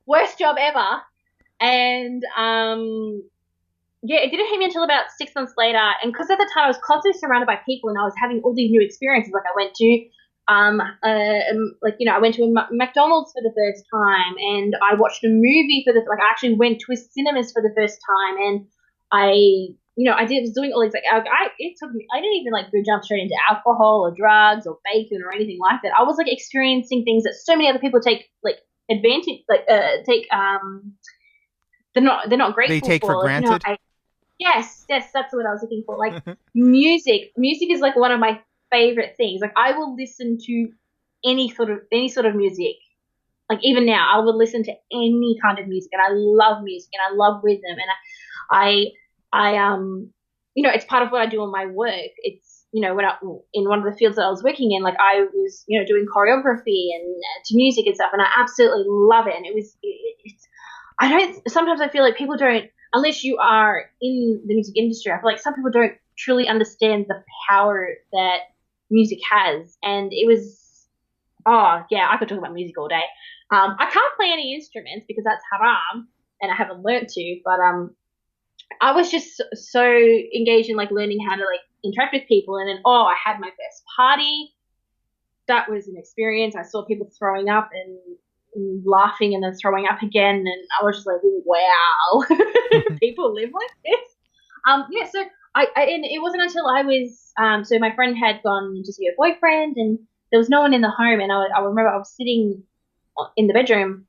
Worst job ever. And yeah, it didn't hit me until about 6 months later. And because at the time I was constantly surrounded by people and I was having all these new experiences. Like, I went to I went to a McDonald's for the first time, and I watched a movie I actually went to a cinemas for the first time, and I was doing all these, like, it took me, I didn't even like go jump straight into alcohol or drugs or bacon or anything like that. I was like experiencing things that so many other people take like advantage, like they're not grateful for. They take for granted. Yes, that's what I was looking for. Like music is like one of my favorite things. Like, I will listen to any sort of music. Like even now, I would listen to any kind of music, and I love music, and I love rhythm, and I it's part of what I do on my work. It's when in one of the fields that I was working in, like I was doing choreography and to music and stuff, and I absolutely love it. And sometimes I feel like people don't, unless you are in the music industry, I feel like some people don't truly understand the power that music has. And it was, oh yeah, I could talk about music all day. I can't play any instruments because that's haram, and I haven't learnt to. But I was just so engaged in like learning how to like interact with people, and then I had my first party. That was an experience. I saw people throwing up and laughing and then throwing up again, and I was just like, wow, people live like this. So and it wasn't until I was so my friend had gone to see her boyfriend, and there was no one in the home, and I remember I was sitting in the bedroom,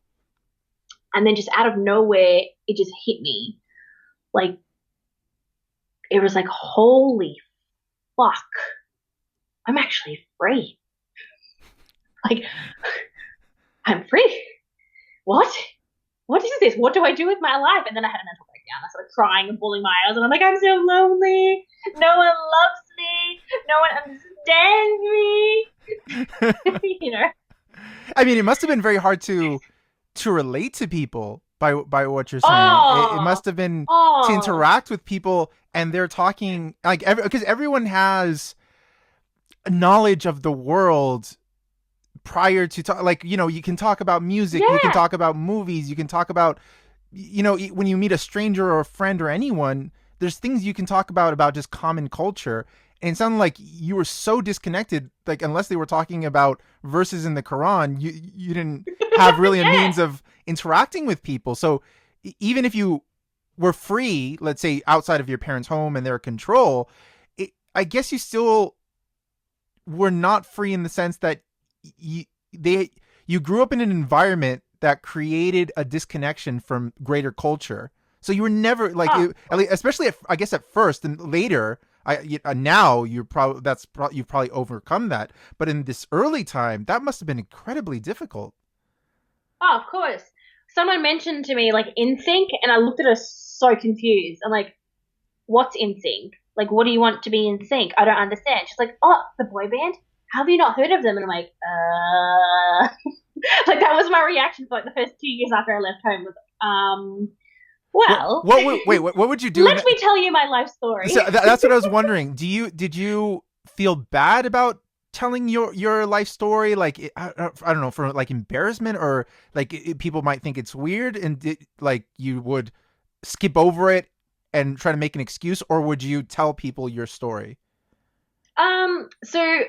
and then just out of nowhere it just hit me, like it was like, holy fuck, I'm actually free. Like I'm free. What is this? What do I do with my life? And then I had a mental breakdown. I started crying and bawling my eyes, and I'm like, I'm so lonely. No one loves me. No one understands me. I mean, it must have been very hard to relate to people by what you're saying. It must have been to interact with people, and they're talking like because everyone has knowledge of the world prior to you can talk about music, you can talk about movies, you can talk about when you meet a stranger or a friend or anyone, there's things you can talk about just common culture. And it sounded like you were so disconnected, like unless they were talking about verses in the Quran, you didn't have really a means of interacting with people. So even if you were free, let's say outside of your parents' home and their control, I guess you still were not free in the sense that you grew up in an environment that created a disconnection from greater culture. So you were never especially I guess at first, and later. Now you've probably overcome that, but in this early time, that must have been incredibly difficult. Oh, of course. Someone mentioned to me like NSYNC, and I looked at her so confused. I'm like, what's NSYNC? Like, what do you want to be in sync? I don't understand. She's like, oh, the boy band? How have you not heard of them? And I'm like, like that was my reaction for like the first 2 years after I left home. Was well, what would you do? Let me tell you my life story. So that's what I was wondering. Did you feel bad about telling your life story? Like I don't know, for like embarrassment, or like people might think it's weird, and like you would skip over it and try to make an excuse, or would you tell people your story? So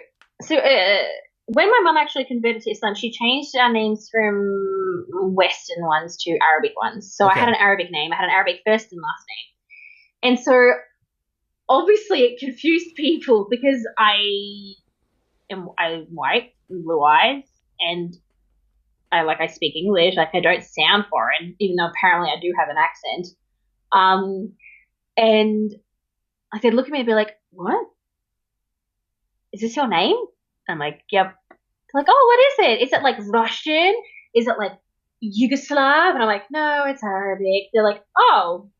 when my mum actually converted to Islam, she changed our names from Western ones to Arabic ones. So I had an Arabic name. I had an Arabic first and last name. And so obviously it confused people because I'm white, blue eyes, and I speak English. Like I don't sound foreign, even though apparently I do have an accent. And like they'd look at me and be like, what? Is this your name? I'm like, yep. They're like, oh, what is it? Is it like Russian? Is it like Yugoslav? And I'm like, no, it's Arabic. They're like, oh,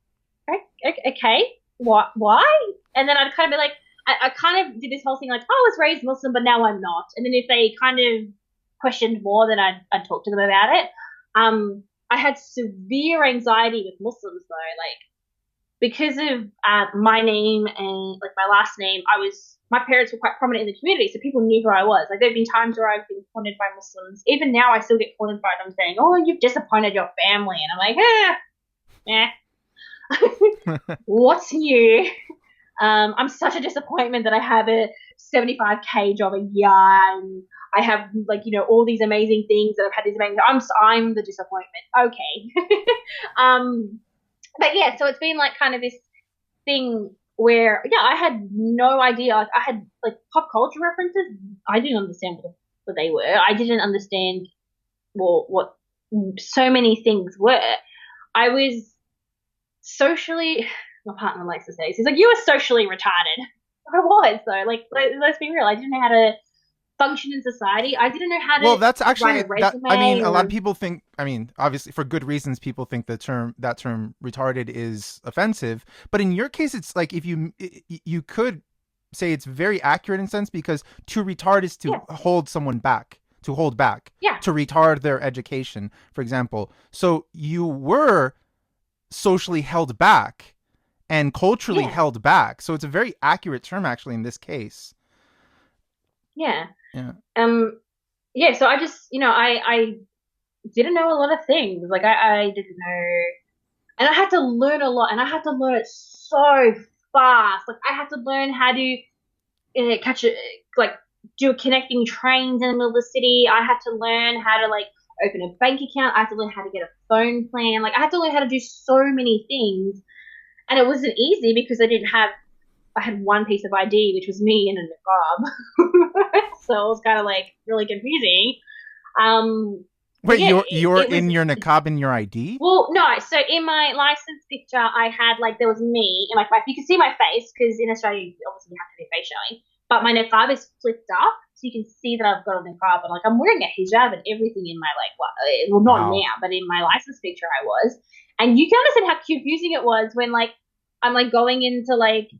okay. Why? And then I'd kind of be like, I kind of did this whole thing like, oh, I was raised Muslim, but now I'm not. And then if they kind of questioned more, then I'd talk to them about it. I had severe anxiety with Muslims though, like because of my name and like my last name. My parents were quite prominent in the community, so people knew who I was. Like, there have been times where I've been taunted by Muslims. Even now, I still get taunted by them saying, oh, you've disappointed your family. And I'm like, what's new? I'm such a disappointment that I have a 75K job a year, and I have, like, all these amazing things that I've had these amazing, I'm the disappointment. Okay. But yeah, so it's been like kind of this thing where, I had no idea. I had like pop culture references. I didn't understand what they were. I didn't understand what so many things were. I was socially, my partner likes to say, he's like, you were socially retarded. I was though. Like, let's be real. I didn't know how to function in society. I didn't know how to Well, that's actually write a that. resume. I mean, a lot or- of people think. I mean, obviously for good reasons, people think that term retarded is offensive. But in your case, it's like if you could say it's very accurate in a sense, because to retard is to yeah, hold someone back, to hold back, yeah, to retard their education, for example. So you were socially held back and culturally yeah, held back. So it's a very accurate term actually in this case. yeah. Yeah. Yeah. So I just, I didn't know a lot of things. Like I didn't know, and I had to learn a lot, and I had to learn it so fast. Like I had to learn how to catch a like do a connecting trains in the middle of the city. I had to learn how to like open a bank account. I had to learn how to get a phone plan. Like I had to learn how to do so many things, and it wasn't easy because I had one piece of ID, which was me in a niqab. So it was kind of like really confusing. But Wait, yeah, you're it was. in your niqab in your ID? Well, no. So in my license picture, I had like there was me, and like you can see my face because in Australia, obviously you have to be face showing. But my niqab is flipped up, so you can see that I've got a niqab, and like I'm wearing a hijab and everything in my well, not Wow. now, but in my license picture I was, and you can understand how confusing it was when like I'm like going into like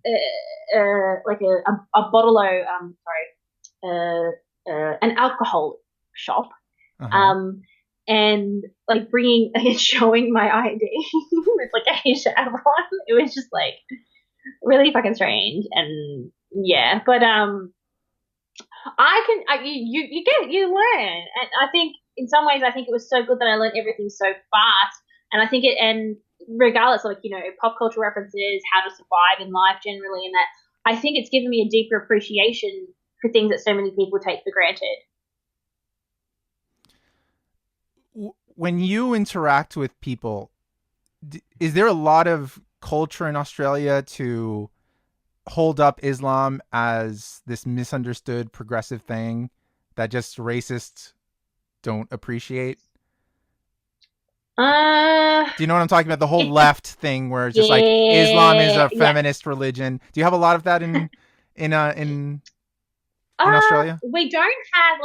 a bottle of an alcohol shop, Uh-huh. um, and like bringing and showing my ID with like a hijab on. It was just like really fucking strange, and yeah, but you learn, and I think in some ways I think it was so good that I learned everything so fast, and I think and regardless of like pop culture references, how to survive in life generally, and that I think it's given me a deeper appreciation for things that so many people take for granted. When you interact with people, is there a lot of culture in Australia to hold up Islam as this misunderstood progressive thing that just racists don't appreciate? Do you know what I'm talking about? The whole It's a left thing where it's just like Islam is yeah, a yeah. feminist religion. Do you have a lot of that in uh in in Australia? We don't have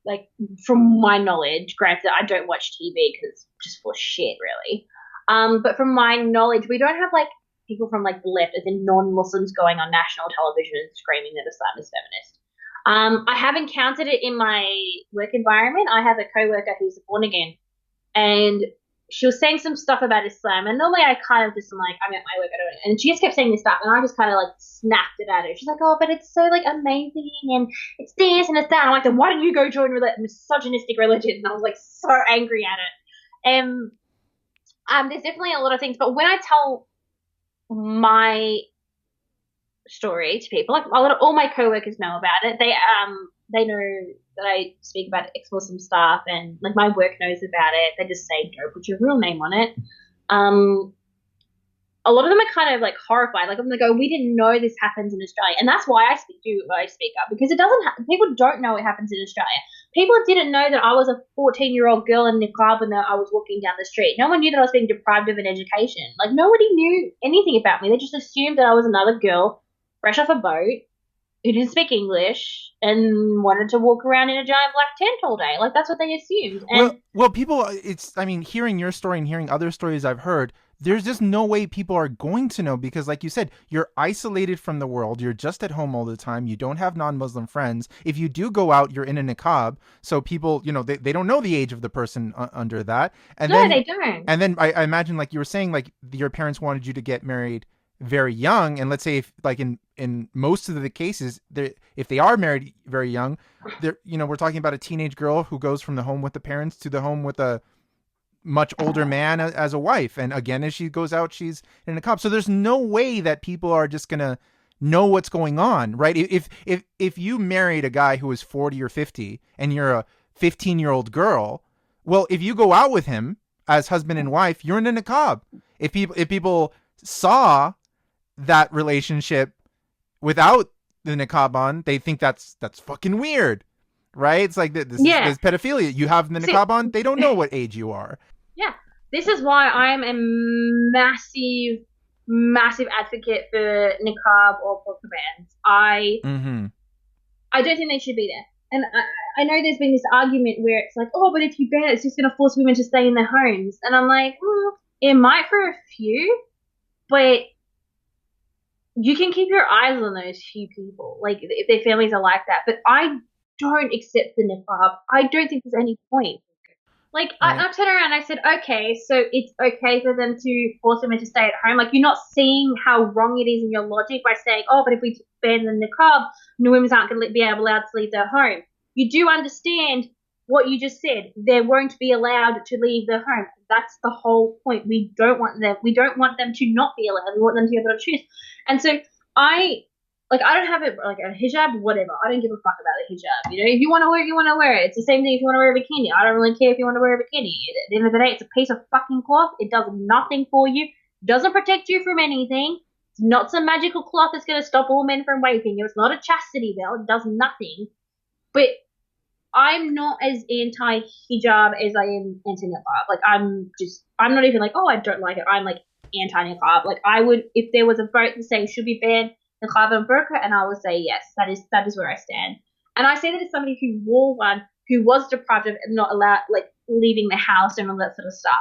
like from my knowledge. Granted, I don't watch TV because it's just for shit, really. But from my knowledge, we don't have like people from like the left, as in non-Muslims, going on national television and screaming that Islam is feminist. I have encountered it in my work environment. I have a coworker who's born again, and she was saying some stuff about Islam, and normally I kind of just am like, I'm at my work, I don't, and she just kept saying this stuff, and I just kind of like snapped it at her. She's like, oh, but it's so like amazing, and it's this and it's that. And I'm like, then why don't you go join misogynistic religion? And I was like so angry at it. And there's definitely a lot of things, but when I tell my story to people, like all my coworkers know about it. They know that I speak about ex-Muslim stuff, and like my work knows about it. They just say, "Don't put your real name on it." Um, a lot of them are kind of like horrified. Like I'm like, "Oh, we didn't know this happens in Australia," and that's why I speak up, because it doesn't. People don't know it happens in Australia. People didn't know that I was a 14-year-old girl in niqab and that I was walking down the street. No one knew that I was being deprived of an education. Like nobody knew anything about me. They just assumed that I was another girl fresh off a boat who didn't speak English and wanted to walk around in a giant black tent all day. Like that's what they assumed. And Well, people. I mean, hearing your story and hearing other stories I've heard, there's just no way people are going to know because, like you said, you're isolated from the world. You're just at home all the time. You don't have non-Muslim friends. If you do go out, you're in a niqab, so people, they don't know the age of the person under that. And no, then, they don't. and then I imagine, like you were saying, like your parents wanted you to get married very young, and let's say if like in most of the cases, if they are married very young, we're talking about a teenage girl who goes from the home with the parents to the home with a much older man as a wife, and again as she goes out she's in a cop. So there's no way that people are just gonna know what's going on, right? If you married a guy who was 40 or 50 and you're a 15-year-old girl, well, if you go out with him as husband and wife, you're in a niqab. If people saw that relationship without the niqab on, they think that's fucking weird, right? It's like this pedophilia. You have the niqab on, they don't know what age you are. Yeah, this is why I am a massive advocate for niqab or burqa bans. Mm-hmm. I don't think they should be there. And I know there's been this argument where it's like, oh, but if you ban it, it's just going to force women to stay in their homes. And I'm like, it might for a few, but you can keep your eyes on those few people, like if their families are like that. But I don't accept the niqab. I don't think there's any point. Like, I turned around and I said, okay, so it's okay for them to force women to stay at home. Like, you're not seeing how wrong it is in your logic by saying, oh, but if we ban the niqab, no women aren't going to be allowed to leave their home. You do understand what you just said. They won't be allowed to leave their home. That's the whole point. We don't want them to not be allowed. We want them to be able to choose. And so I don't have it like a hijab, whatever. I don't give a fuck about the hijab. You know, if you want to wear it, you want to wear it. It's the same thing if you want to wear a bikini. I don't really care if you want to wear a bikini. At the end of the day, it's a piece of fucking cloth. It does nothing for you. It doesn't protect you from anything. It's not some magical cloth that's going to stop all men from raping you. It's not a chastity belt. It does nothing. But I'm not as anti-hijab as I am anti-niqab. Like, I'm not even like, oh, I don't like it. I'm like anti-niqab. Like, I would, if there was a vote to say should be banned, niqab and burqa, and I would say yes, that is where I stand. And I say that as somebody who wore one, who was deprived of and not allowed, like, leaving the house and all that sort of stuff.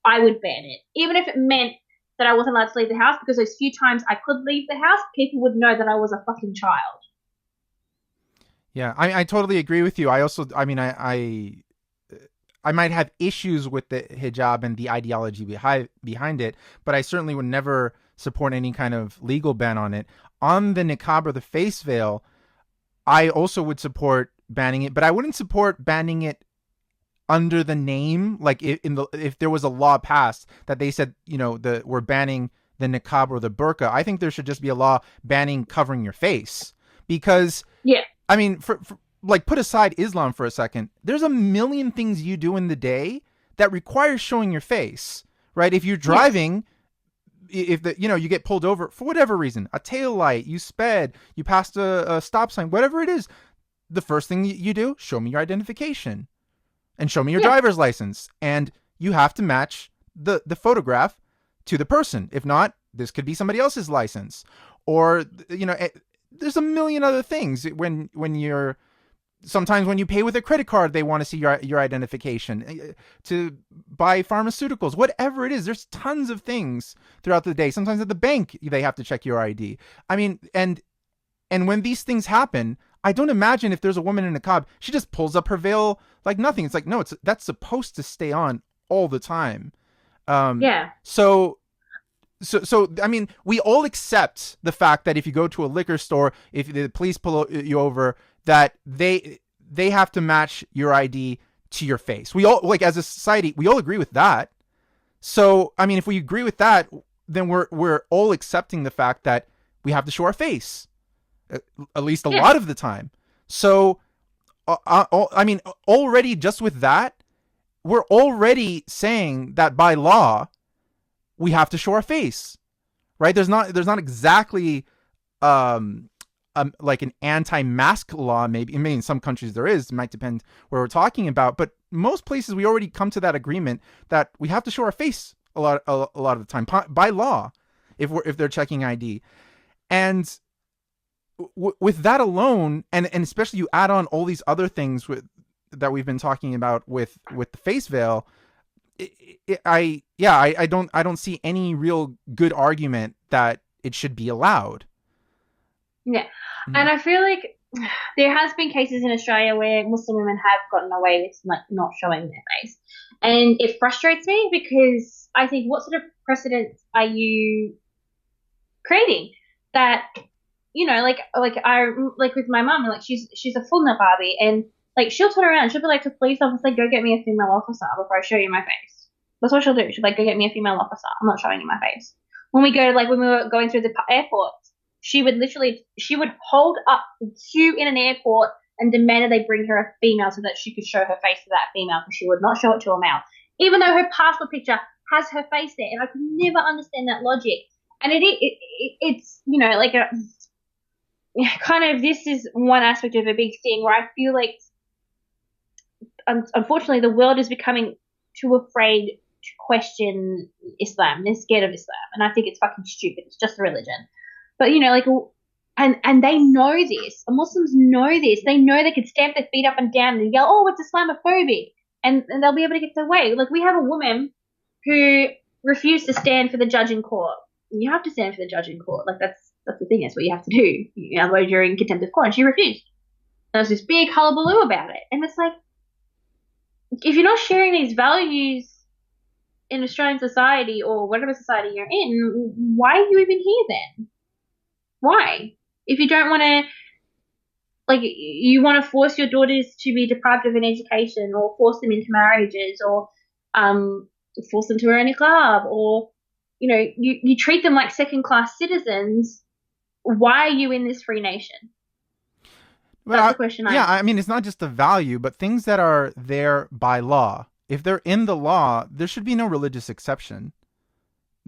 I would ban it, even if it meant that I wasn't allowed to leave the house, because those few times I could leave the house, people would know that I was a fucking child. Yeah, I totally agree with you. I also, I mean, I might have issues with the hijab and the ideology behind it, but I certainly would never support any kind of legal ban on it. On the niqab or the face veil, I also would support banning it, but I wouldn't support banning it under the name, like if there was a law passed that they said, you know, we're banning the niqab or the burqa. I think there should just be a law banning covering your face, because I mean, for like, put aside Islam for a second, there's a million things you do in the day that requires showing your face, right? If you're driving, if you get pulled over for whatever reason, a tail light, you sped, you passed a stop sign, whatever it is, the first thing you do, show me your identification and show me your driver's license. And you have to match the photograph to the person. If not, this could be somebody else's license. Or, there's a million other things when you're, sometimes when you pay with a credit card, they want to see your identification. To buy pharmaceuticals, whatever it is, there's tons of things throughout the day. Sometimes at the bank, they have to check your ID. I mean, and when these things happen, I don't imagine if there's a woman in a niqab, she just pulls up her veil like nothing. It's like, no, that's supposed to stay on all the time. So I mean, we all accept the fact that if you go to a liquor store, if the police pull you over, that they have to match your ID to your face. We all, like, as a society, we all agree with that. So, I mean, if we agree with that, then we're all accepting the fact that we have to show our face, at least a lot of the time. So, I mean, already just with that, we're already saying that by law, we have to show our face, right? There's not exactly like an anti-mask law. Maybe in some countries there is. It might depend where we're talking about, but most places we already come to that agreement that we have to show our face a lot of the time by law, if they're checking ID. And with that alone, and especially you add on all these other things that we've been talking about with the face veil. I don't see any real good argument that it should be allowed. Yeah. Mm-hmm. And I feel like there has been cases in Australia where Muslim women have gotten away with, like, not showing their face. And it frustrates me, because I think, what sort of precedent are you creating? That, like with my mum, like, she's a full niqabi, and like, she'll turn around, she'll be like to police officer, go get me a female officer before I show you my face. That's what she'll do. She'll be like, go get me a female officer. I'm not showing you my face. When we were going through the airport, she would hold up the queue in an airport and demand that they bring her a female so that she could show her face to that female, because she would not show it to a male, even though her passport picture has her face there. And I could never understand that logic. And it's like a kind of, this is one aspect of a big thing where I feel like, unfortunately, the world is becoming too afraid to question Islam. They're scared of Islam, and I think it's fucking stupid. It's just a religion. But And they know this. Muslims know this. They know they could stamp their feet up and down and yell, "Oh, it's Islamophobic," and they'll be able to get their way. Like, we have a woman who refused to stand for the judge in court. You have to stand for the judge in court. Like, that's the thing. That's what you have to do. Otherwise, you're in contempt of court. And she refused. There's this big hullabaloo about it, and it's like, if you're not sharing these values in Australian society or whatever society you're in, why are you even here then? Why? If you don't want to, like, you want to force your daughters to be deprived of an education, or force them into marriages, or force them to wear a niqab, or, you treat them like second-class citizens, why are you in this free nation? That's the question. I mean, it's not just the value, but things that are there by law. If they're in the law, there should be no religious exception.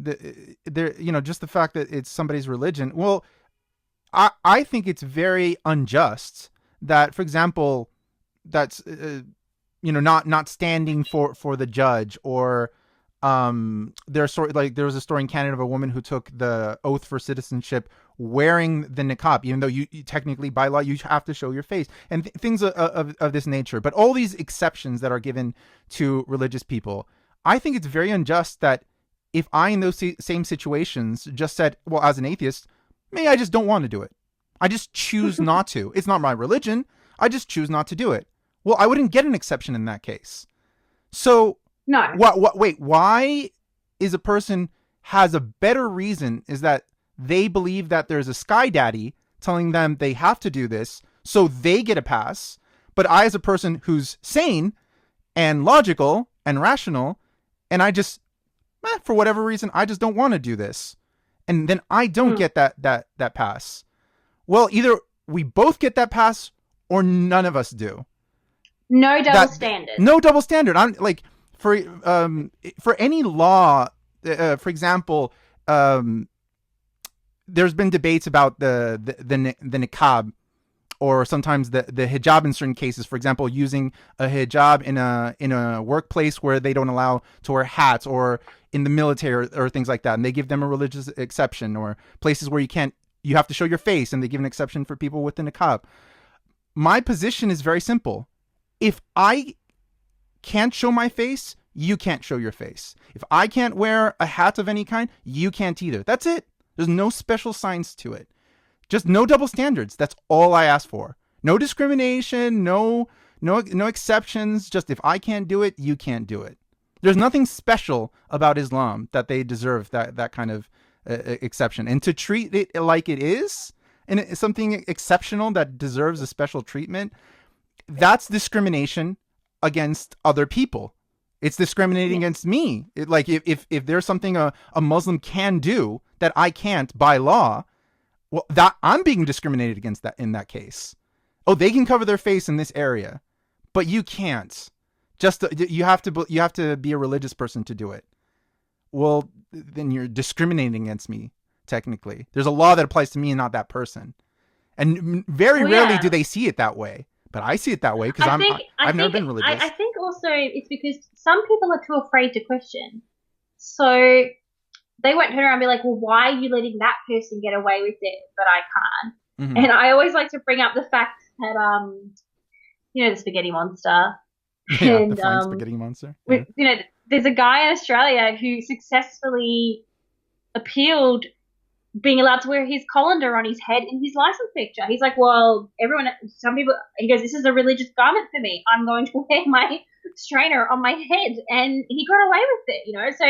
Just the fact that it's somebody's religion. Well, I think it's very unjust that, for example, that's not standing for the judge, or there was a story in Canada of a woman who took the oath for citizenship wearing the niqab, even though you technically by law you have to show your face, and things of this nature. But all these exceptions that are given to religious people, I think it's very unjust that if I, in those same situations, just said, well, as an atheist, maybe I just don't want to do it. I just choose not to. It's not my religion. I just choose not to do it. Well, I wouldn't get an exception in that case. So no. Wait, why is a person has a better reason is that they believe that there's a sky daddy telling them they have to do this, so they get a pass. But I, as a person who's sane and logical and rational, and I just, for whatever reason, I just don't want to do this, and then I don't get that pass. Well, either we both get that pass or none of us do. No double standard. No double standard. I'm like, for any law, for example, there's been debates about the niqab, or sometimes the hijab in certain cases. For example, using a hijab in a workplace where they don't allow to wear hats, or in the military, or things like that, and they give them a religious exception, or places where you have to show your face, and they give an exception for people with the niqab. My position is very simple. If I can't show my face, you can't show your face. If I can't wear a hat of any kind, you can't either. That's it. There's no special science to it. Just no double standards. That's all I ask for. No discrimination, no exceptions. Just if I can't do it, you can't do it. There's nothing special about Islam that they deserve that kind of exception. And to treat it like it is, and it's something exceptional that deserves a special treatment, that's discrimination against other people. It's discriminating against me. If there's something a Muslim can do that I can't by law, well, that I'm being discriminated against that in that case. Oh, they can cover their face in this area, but you can't. You have to be a religious person to do it. Well, then you're discriminating against me. Technically, there's a law that applies to me and not that person. And very rarely do they see it that way. But I see it that way because I've never been religious. I think also it's because some people are too afraid to question. So they won't turn around and be like, well, why are you letting that person get away with it, but I can't? Mm-hmm. And I always like to bring up the fact that, the spaghetti monster. Yeah, and, the flying spaghetti monster. Yeah. There's a guy in Australia who successfully appealed being allowed to wear his colander on his head in his license picture. He's like, well, some people, he goes, this is a religious garment for me. I'm going to wear my strainer on my head. And he got away with it, So,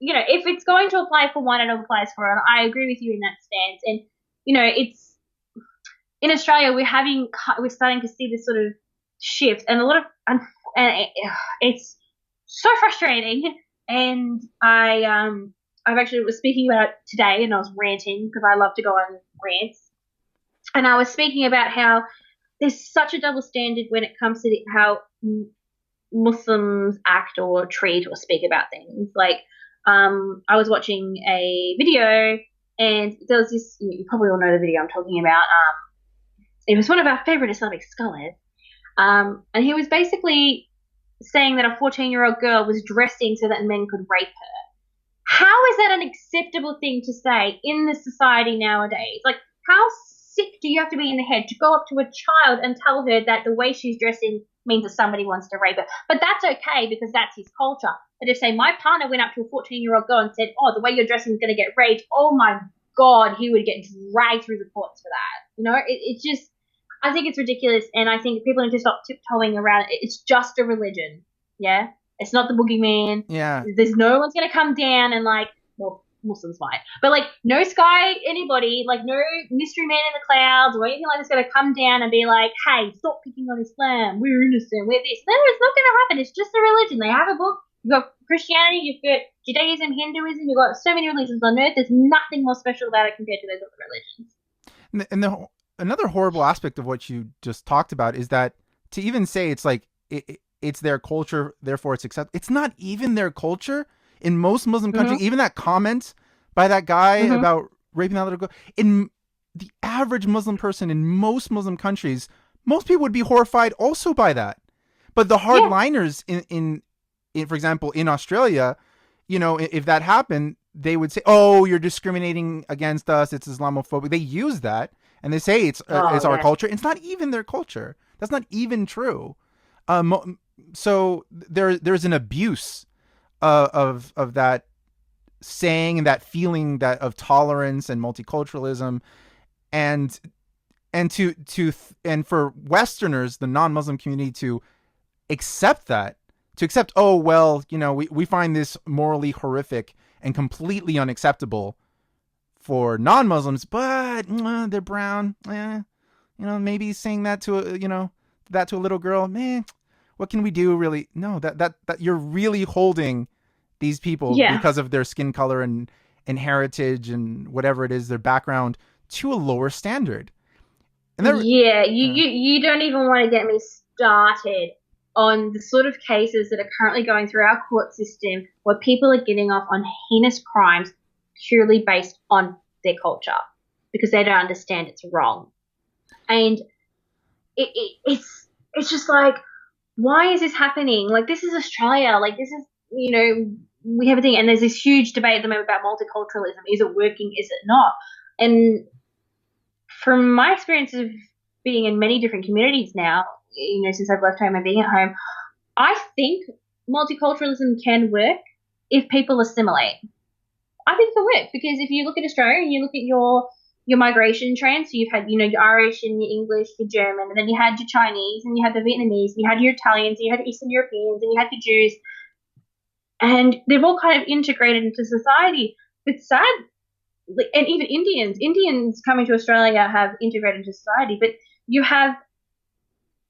if it's going to apply for one, it applies for another. I agree with you in that stance. And, it's, in Australia, we're starting to see this sort of shift, and a lot of, and it's so frustrating. And I've actually was speaking about it today, and I was ranting because I love to go on rants. And I was speaking about how there's such a double standard when it comes to how Muslims act or treat or speak about things. Like, I was watching a video, and there was this, you probably all know the video I'm talking about. It was one of our favorite Islamic scholars. And he was basically saying that a 14-year-old girl was dressing so that men could rape her. How is that an acceptable thing to say in the society nowadays? Like, how sick do you have to be in the head to go up to a child and tell her that the way she's dressing means that somebody wants to rape her? But that's okay because that's his culture. But if, say, my partner went up to a 14-year-old girl and said, oh, the way you're dressing is going to get raped, oh my God, he would get dragged through the courts for that. You know, it's just, I think it's ridiculous, and I think people need to stop tiptoeing around it. It's just a religion, yeah? It's not the boogeyman. Yeah. There's no one's going to come down and, like, well, Muslims might, but, like, no sky anybody, like, no mystery man in the clouds or anything like that's going to come down and be like, hey, stop picking on Islam. We're innocent. We're this. No, it's not going to happen. It's just a religion. They have a book. You've got Christianity, you've got Judaism, Hinduism, you've got so many religions on earth. There's nothing more special about it compared to those other religions. And another horrible aspect of what you just talked about is that to even say it's like it's their culture, therefore it's accepted. It's not even their culture. In most Muslim countries, even that comment by that guy about raping that little girl, in the average Muslim person in most Muslim countries, most people would be horrified also by that. But the hardliners in for example, in Australia, you know, if that happened, they would say, "Oh, you're discriminating against us. It's Islamophobic." They use that and they say it's our culture. It's not even their culture. That's not even true. So there's an abuse of that saying and that feeling that of tolerance and multiculturalism, and for Westerners, the non-Muslim community, to accept that. To accept, oh, well, you know, we find this morally horrific and completely unacceptable for non-Muslims, but they're brown. You know, maybe saying that to a little girl, man, what can we do, really? No, that you're really holding these people because of their skin color and heritage and whatever it is, their background, to a lower standard. And you don't even want to get me started on the sort of cases that are currently going through our court system where people are getting off on heinous crimes purely based on their culture because they don't understand it's wrong. And it's just like, why is this happening? Like, this is Australia. Like, this is, you know, we have a thing, and there's this huge debate at the moment about multiculturalism. Is it working? Is it not? And from my experience of being in many different communities now, you know, since I've left home and being at home, I think multiculturalism can work if people assimilate. I think it can work because if you look at Australia and you look at your migration trends, so you've had, you know, your Irish and your English, your German, and then you had your Chinese, and you had the Vietnamese, and you had your Italians, and you had your Eastern Europeans, and you had your Jews, and they've all kind of integrated into society. It's sad, and even Indians coming to Australia have integrated into society, but you have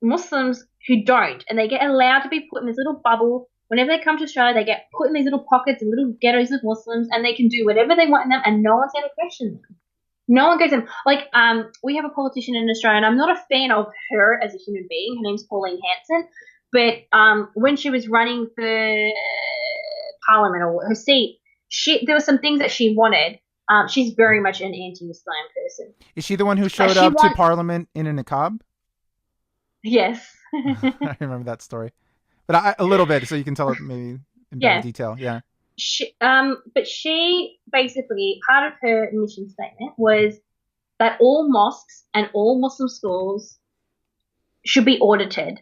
Muslims who don't, and they get allowed to be put in this little bubble. Whenever they come to Australia, they get put in these little pockets and little ghettos of Muslims, and they can do whatever they want in them, and no one's going to question them. No one goes in. Like, we have a politician in Australia, and I'm not a fan of her as a human being. Her name's Pauline Hanson, but when she was running for Parliament or her seat, there were some things that she wanted. She's very much an anti-Islam person. Is she the one who showed up to Parliament in a Niqab? Yes. I remember that story, but a little bit, so you can tell it maybe in better detail. Yeah. But she basically, part of her mission statement was that all mosques and all Muslim schools should be audited.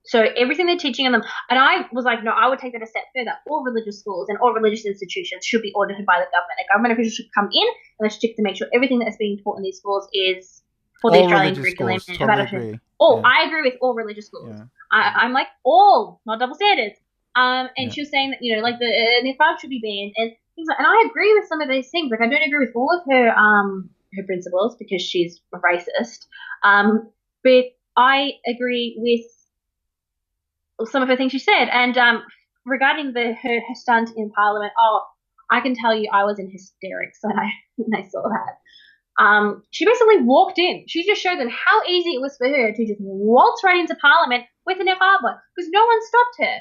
So everything they're teaching in them, and I was like, no, I would take that a step further. All religious schools and all religious institutions should be audited by the government. The government officials should come in and they should check to make sure everything that is being taught in these schools is for the Australian curriculum. Totally agree. I agree with all religious schools. Yeah. I'm like, all, not double standards. And she was saying that, you know, like the Niqab should be banned and things like, and I agree with some of those things. Like, I don't agree with all of her principles because she's a racist. But I agree with some of the things she said. And regarding her stunt in Parliament, I can tell you I was in hysterics when I saw that. She basically walked in. She just showed them how easy it was for her to just waltz right into Parliament with a Niqab on because no one stopped her.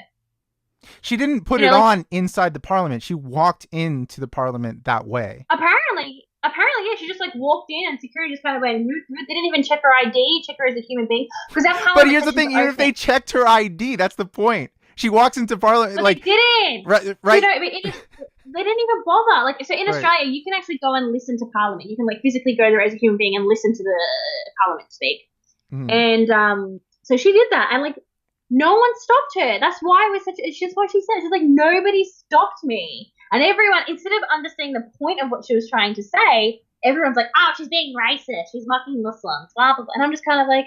She didn't put it on inside the Parliament. She walked into the Parliament that way. Apparently, yeah. She just like walked in, and security just kind of went. They didn't even check her ID, check her as a human being, because that Parliament. But here's the thing: even if they checked her ID, that's the point. She walks into Parliament, but like they didn't. Right. You know, they didn't even bother. Like, so in Right. Australia, you can actually go and listen to Parliament. You can like physically go there as a human being and listen to the Parliament speak. Mhm. And so she did that, and like no one stopped her. That's why it was such. It's just what she said. She's like, nobody stopped me, and everyone, instead of understanding the point of what she was trying to say, everyone's like, oh, she's being racist. She's mocking Muslims. Blah blah blah. And I'm just kind of like.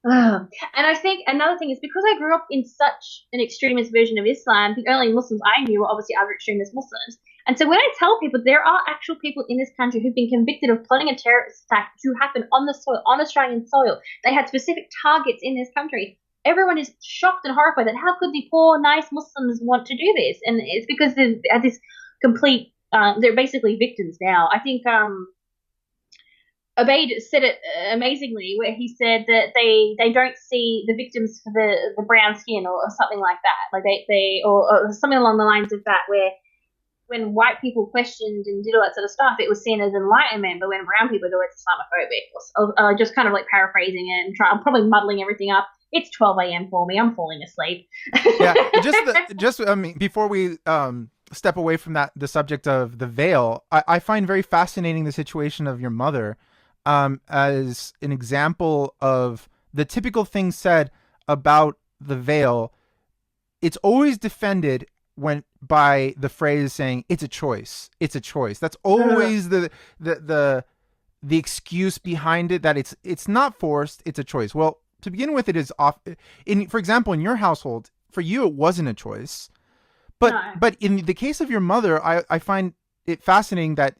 Ugh. And I think another thing is because I grew up in such an extremist version of Islam, the only Muslims I knew were obviously other extremist Muslims. And so when I tell people there are actual people in this country who've been convicted of plotting a terrorist attack to happen on the soil, on Australian soil, they had specific targets in this country. Everyone is shocked and horrified that how could the poor, nice Muslims want to do this? And it's because they're at this complete, they're basically victims now. I think Obaid said it amazingly, where he said that they don't see the victims for the brown skin or something like that, like or something along the lines of that, where when white people questioned and did all that sort of stuff, it was seen as enlightenment, but when brown people do it, it's Islamophobic. Or just kind of like paraphrasing it and I'm probably muddling everything up. It's 12 a.m. for me. I'm falling asleep. Yeah, I mean, before we step away from the subject of the veil, I find very fascinating the situation of your mother. As an example of the typical things said about the veil, it's always defended by the phrase saying it's a choice. It's a choice. That's always the excuse behind it, that it's not forced. It's a choice. Well, to begin with, it is off. For example, in your household, for you, it wasn't a choice. But in the case of your mother, I find it fascinating that.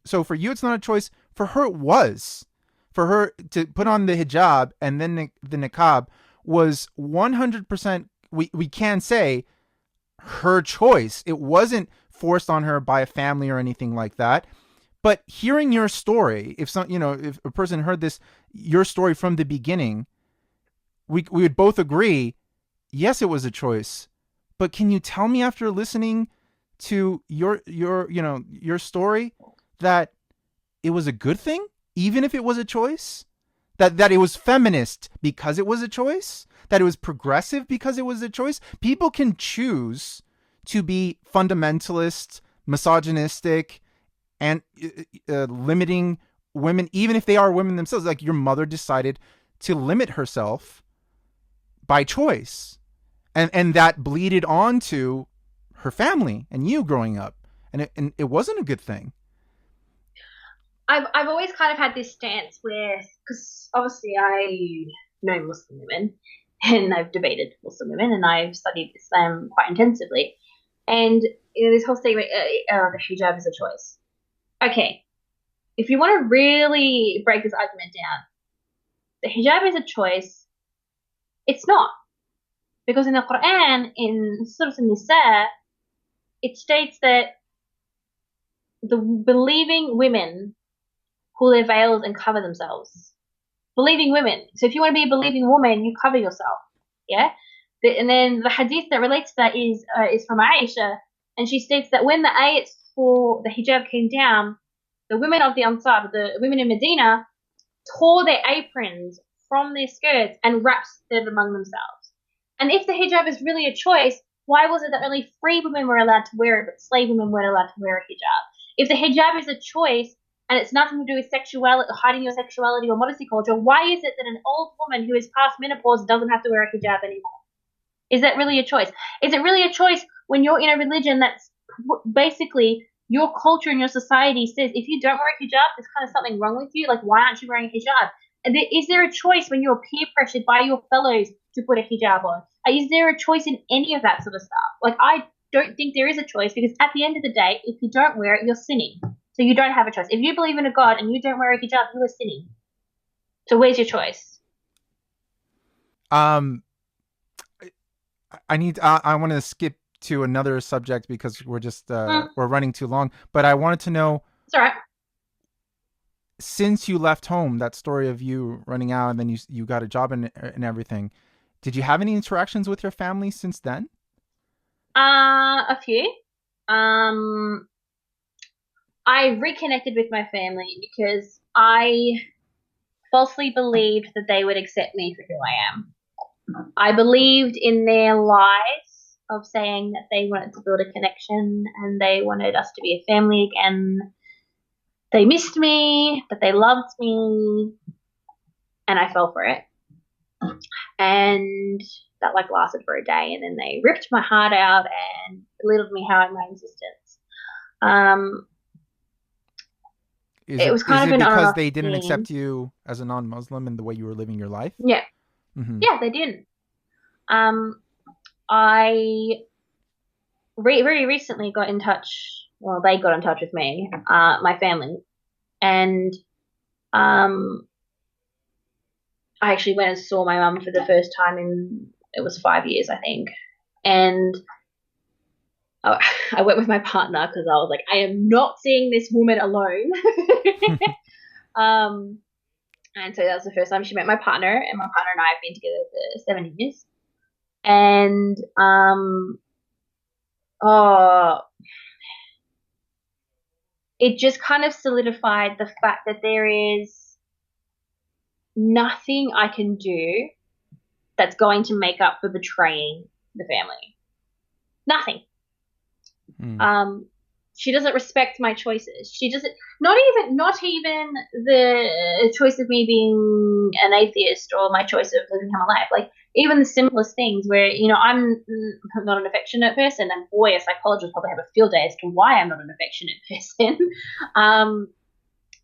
So for you, it's not a choice. For her, it was. For her to put on the hijab and then the niqab was 100%, we can say, her choice. It wasn't forced on her by a family or anything like that. But hearing your story, if a person heard your story from the beginning, we would both agree, yes, it was a choice. But can you tell me, after listening to your story, that it was a good thing, even if it was a choice? That it was feminist because it was a choice? That it was progressive because it was a choice? People can choose to be fundamentalist, misogynistic, and limiting women, even if they are women themselves. Like your mother decided to limit herself by choice. And that bleeded on to her family and you growing up. And it wasn't a good thing. I've always kind of had this stance where, because obviously I know Muslim women and I've debated Muslim women and I've studied Islam quite intensively, and this whole statement, the hijab is a choice. Okay, if you want to really break this argument down, the hijab is a choice. It's not, because in the Quran, in Surah An-Nisa, it states that the believing women pull their veils and cover themselves. Believing women. So if you want to be a believing woman, you cover yourself. Yeah? And then the hadith that relates to that is from Aisha, and she states that when the ayats for the hijab came down, the women of the Ansar, the women in Medina, tore their aprons from their skirts and wrapped them among themselves. And if the hijab is really a choice, why was it that only free women were allowed to wear it, but slave women weren't allowed to wear a hijab? If the hijab is a choice, and it's nothing to do with sexuality, hiding your sexuality or modesty culture, why is it that an old woman who is past menopause doesn't have to wear a hijab anymore? Is that really a choice? Is it really a choice when you're in a religion that's basically your culture and your society says if you don't wear a hijab, there's kind of something wrong with you? Like, why aren't you wearing a hijab? And is there a choice when you're peer pressured by your fellows to put a hijab on? Is there a choice in any of that sort of stuff? Like, I don't think there is a choice, because at the end of the day, if you don't wear it, you're sinning. So you don't have a choice. If you believe in a God and you don't wear a hijab, you are sinning. So where's your choice? I want to skip to another subject because we're just we're running too long. But I wanted to know. It's all right. Since you left home, that story of you running out and then you got a job and everything, did you have any interactions with your family since then? A few. I reconnected with my family because I falsely believed that they would accept me for who I am. I believed in their lies of saying that they wanted to build a connection and they wanted us to be a family again. They missed me, but they loved me, and I fell for it. And that like lasted for a day, and then they ripped my heart out and belittled me how in my existence. It was kind of an because they didn't accept you as a non-Muslim in the way you were living your life? Yeah. Mm-hmm. Yeah, they didn't. I very recently got in touch. Well, they got in touch with me, my family, and I actually went and saw my mum for the first time in, it was 5 years, I think. And I went with my partner because I was like, I am not seeing this woman alone. And so that was the first time she met my partner, and my partner and I have been together for 7 years. And it just kind of solidified the fact that there is nothing I can do that's going to make up for betraying the family. Nothing. She doesn't respect my choices. She doesn't, not even the choice of me being an atheist or my choice of living my life. Like even the simplest things where, you know, I'm not an affectionate person, and boy, a psychologist probably have a field day as to why I'm not an affectionate person.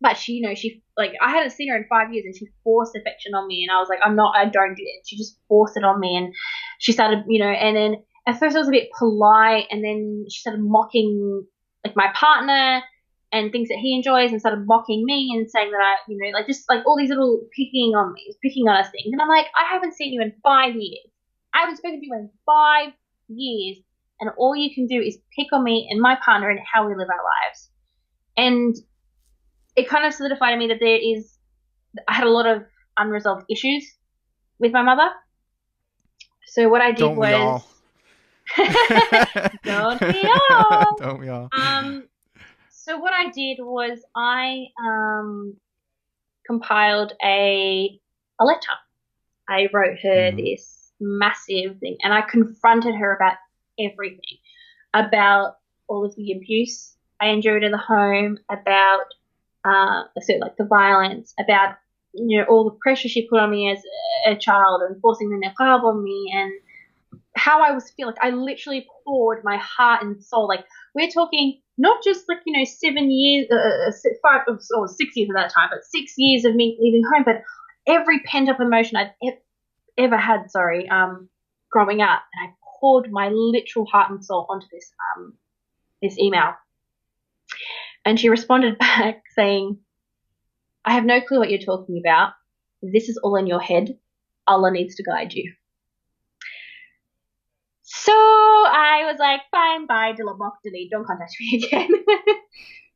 But she, you know, she, like, I hadn't seen her in 5 years and she forced affection on me, and I was like, I don't do it. She just forced it on me, and she started, you know, and then at first I was a bit polite, and then she started mocking, like, my partner and things that he enjoys, and started mocking me and saying that I, you know, like, just, like, all these little picking on us things. And I'm like, I haven't seen you in 5 years. I haven't spoken to you in 5 years, and all you can do is pick on me and my partner and how we live our lives. And it kind of solidified to me that I had a lot of unresolved issues with my mother. So what I did Don't we all? Don't we all? Don't we all? So what I did was I compiled a letter. I wrote her this massive thing, and I confronted her about everything, about all of the abuse I endured in the home, about like the violence, about, you know, all the pressure she put on me as a child and forcing the Niqab on me, and how I was feeling. I literally poured my heart and soul. Like, we're talking not just like, you know, 7 years, 5 or 6 years at that time, but 6 years of me leaving home, but every pent up emotion I'd ever had, growing up, and I poured my literal heart and soul onto this email. And she responded back saying, I have no clue what you're talking about. This is all in your head. Allah needs to guide you. So I was like, fine, bye, delete, don't contact me again.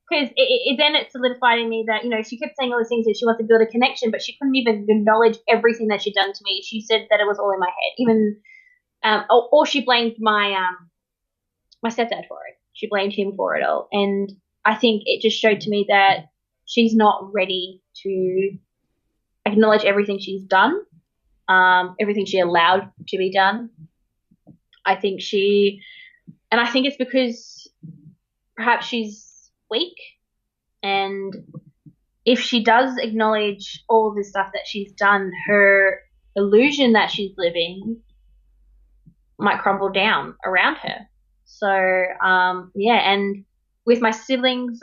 Because then it solidified in me that, you know, she kept saying all these things that she wants to build a connection, but she couldn't even acknowledge everything that she'd done to me. She said that it was all in my head. Even, or she blamed my stepdad for it. She blamed him for it all. And I think it just showed to me that she's not ready to acknowledge everything she's done, everything she allowed to be done. I think it's because perhaps she's weak, and if she does acknowledge all of the stuff that she's done, her illusion that she's living might crumble down around her. So, and with my siblings,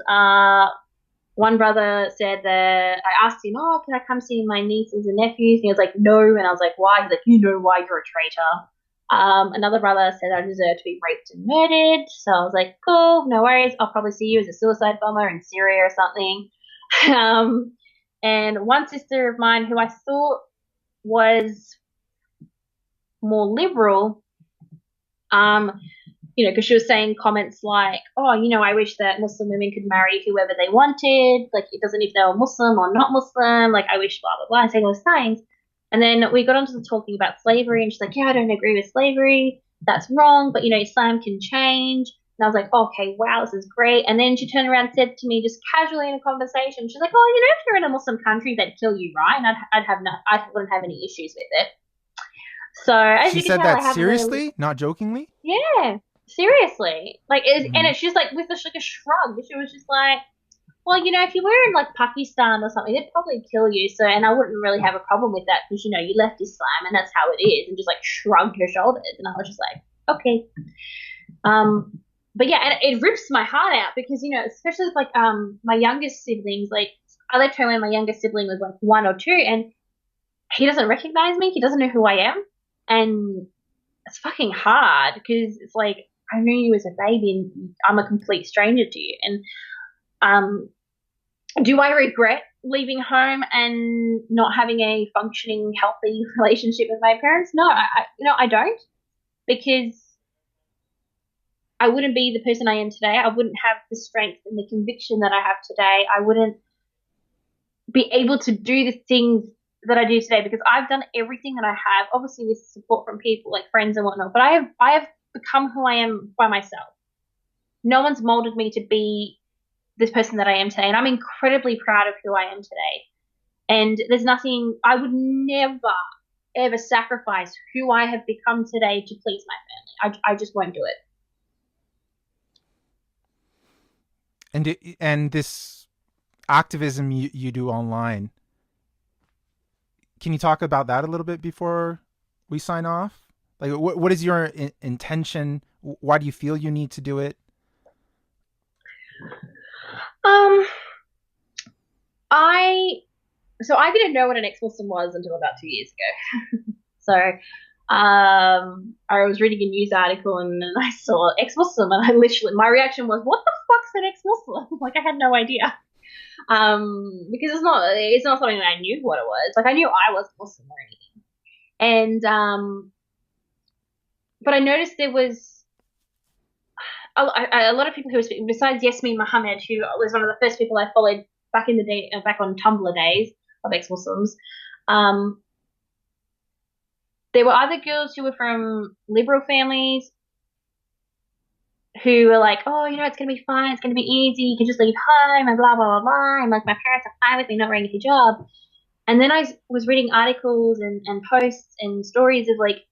one brother said that I asked him, can I come see my nieces and nephews? And he was like, no. And I was like, why? He's like, you know why, you're a traitor. Another brother said I deserve to be raped and murdered. So I was like, cool, no worries. I'll probably see you as a suicide bomber in Syria or something. And one sister of mine who I thought was more liberal, because she was saying comments like, I wish that Muslim women could marry whoever they wanted. Like, it doesn't if they were Muslim or not Muslim. Like, I wish blah, blah, blah, saying all those things. And then we got onto the talking about slavery, and she's like, yeah, I don't agree with slavery. That's wrong, but, Islam can change. And I was like, okay, wow, this is great. And then she turned around and said to me just casually in a conversation, she's like, if you're in a Muslim country, they'd kill you, right? And I wouldn't have any issues with it. So as She you can said tell, I that have a really, seriously, not jokingly. yeah, seriously. Like, and Hmm. it's just like with like a shrug. She was just like, well, if you were in like Pakistan or something, they'd probably kill you. So, and I wouldn't really have a problem with that because you left Islam and that's how it is, and just like shrugged her shoulders, and I was just like, okay. But yeah, and it rips my heart out because especially with like my youngest siblings, like I left home when my youngest sibling was like 1 or 2, and he doesn't recognize me. He doesn't know who I am, and it's fucking hard because it's like I knew you as a baby, and I'm a complete stranger to you. And do I regret leaving home and not having a functioning, healthy relationship with my parents? No, I don't, because I wouldn't be the person I am today. I wouldn't have the strength and the conviction that I have today. I wouldn't be able to do the things that I do today because I've done everything that I have, obviously with support from people like friends and whatnot. But I have become who I am by myself. No one's molded me to be this person that I am today, and I'm incredibly proud of who I am today. And there's nothing I would never ever sacrifice who I have become today to please my family. I just won't do it. And this activism you do online, can you talk about that a little bit before we sign off? Like, what is your intention? Why do you feel you need to do it? Um, I I didn't know what an ex-Muslim was until about 2 years ago. So, I was reading a news article and I saw ex-Muslim, and my reaction was, "What the fuck's an ex-Muslim?" Like I had no idea. Because it's not something that I knew what it was. Like I knew I wasn't Muslim or anything, and but I noticed there was a lot of people who were speaking besides Yasmin Mohammed, who was one of the first people I followed back in the day, back on Tumblr days of ex-Muslims. Um, there were other girls who were from liberal families who were like, oh, it's going to be fine. It's going to be easy. You can just leave home and blah, blah, blah, blah. And like, my parents are fine with me not wearing a hijab. And then I was reading articles and posts and stories of like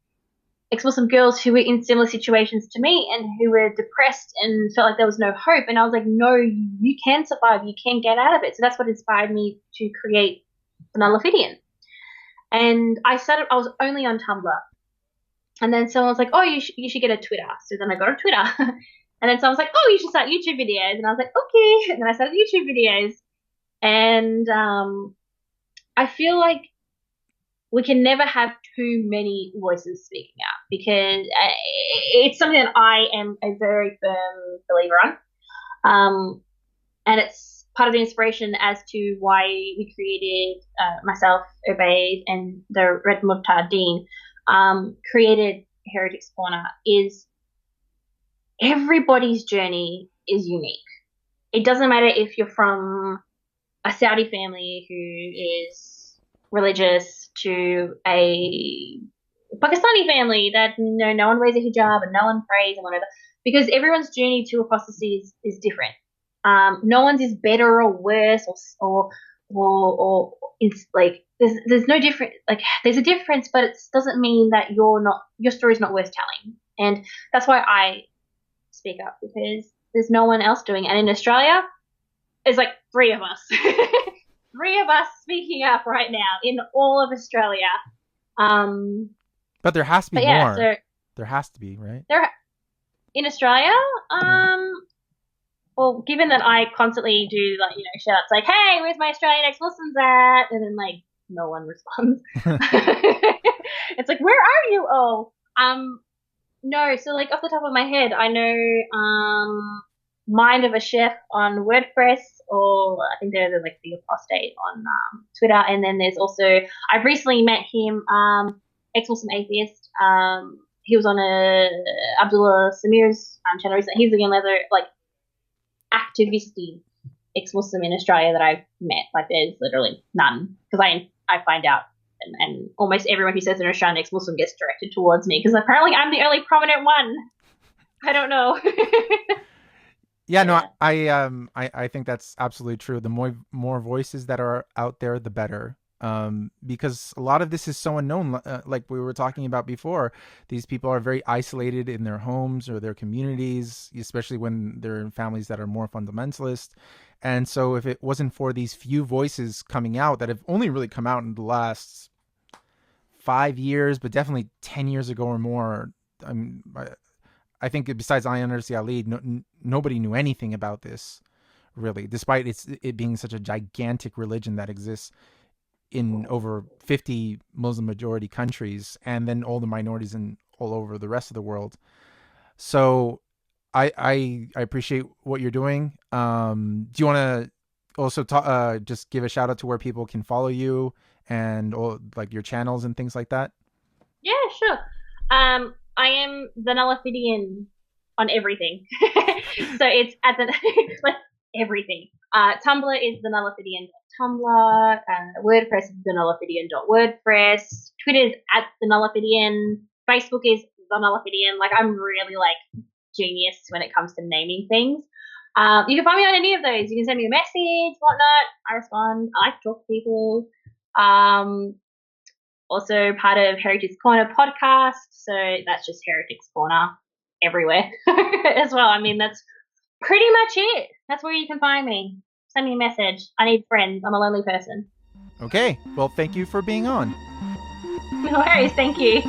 ex-Muslim girls who were in similar situations to me and who were depressed and felt like there was no hope. And I was like, no, you can survive. You can get out of it. So that's what inspired me to create the Nullifidian. And I was only on Tumblr. And then someone was like, oh, you should get a Twitter. So then I got a Twitter. And then someone was like, oh, you should start YouTube videos. And I was like, okay. And then I started YouTube videos. And I feel like we can never have too many voices speaking out because it's something that I am a very firm believer on. And it's part of the inspiration as to why we created, myself, Ubaid, and the Red Muhtadeen, created Heretics Corner, is everybody's journey is unique. It doesn't matter if you're from a Saudi family who is religious to a Pakistani family that no one wears a hijab and no one prays and whatever, because everyone's journey to apostasy is different. No one's is better or worse or it's like there's no different, like there's a difference, but it doesn't mean that your story's not worth telling. And that's why I speak up, because there's no one else doing it. And in Australia, there's like 3 of us. 3 of us speaking up right now in all of Australia. But there has to be more. So there has to be, right? In Australia, well, given that I constantly do like shout outs like, "Hey, where's my Australian ex-Muslims at?" and then like no one responds. It's like, "Where are you?" Oh, no. So like off the top of my head, I know Mind of a Chef on WordPress, or I think they're like the Apostate on Twitter, and then there's also I've recently met him, ex-Muslim atheist. He was on Abdullah Samir's channel recently. He's again like Activisty ex-Muslim in Australia that I've met. Like there's literally none, because I find out and almost everyone who says they're Australian ex-Muslim gets directed towards me, because apparently I'm the only prominent one. I don't know. Yeah, no, I think that's absolutely true. The more voices that are out there, the better. because a lot of this is so unknown. Like we were talking about before, these people are very isolated in their homes or their communities, especially when they're in families that are more fundamentalist. And so if it wasn't for these few voices coming out that have only really come out in the last 5 years, but definitely 10 years ago or more, I think besides Ayaan Hirsi Ali, nobody knew anything about this, really, despite it being such a gigantic religion that exists in over 50 Muslim majority countries, and then all the minorities in all over the rest of the world. So I appreciate what you're doing. Do you want to also just give a shout out to where people can follow you and all, like, your channels and things like that? Yeah, sure. I am the Nullifidian on everything. So it's at the like everything. Tumblr is the Nullifidian.tumblr. WordPress is the Nullifidian.wordpress. Twitter is at the Nullifidian. Facebook is the Nullifidian. Like, I'm really like genius when it comes to naming things. You can find me on any of those. You can send me a message, whatnot. I respond. I like to talk to people. Also part of Heretics Corner podcast, so that's just Heretics Corner everywhere as well. I mean, that's pretty much it. That's where you can find me. Send me a message. I need friends. I'm a lonely person. Okay. Well, thank you for being on. No worries. Thank you.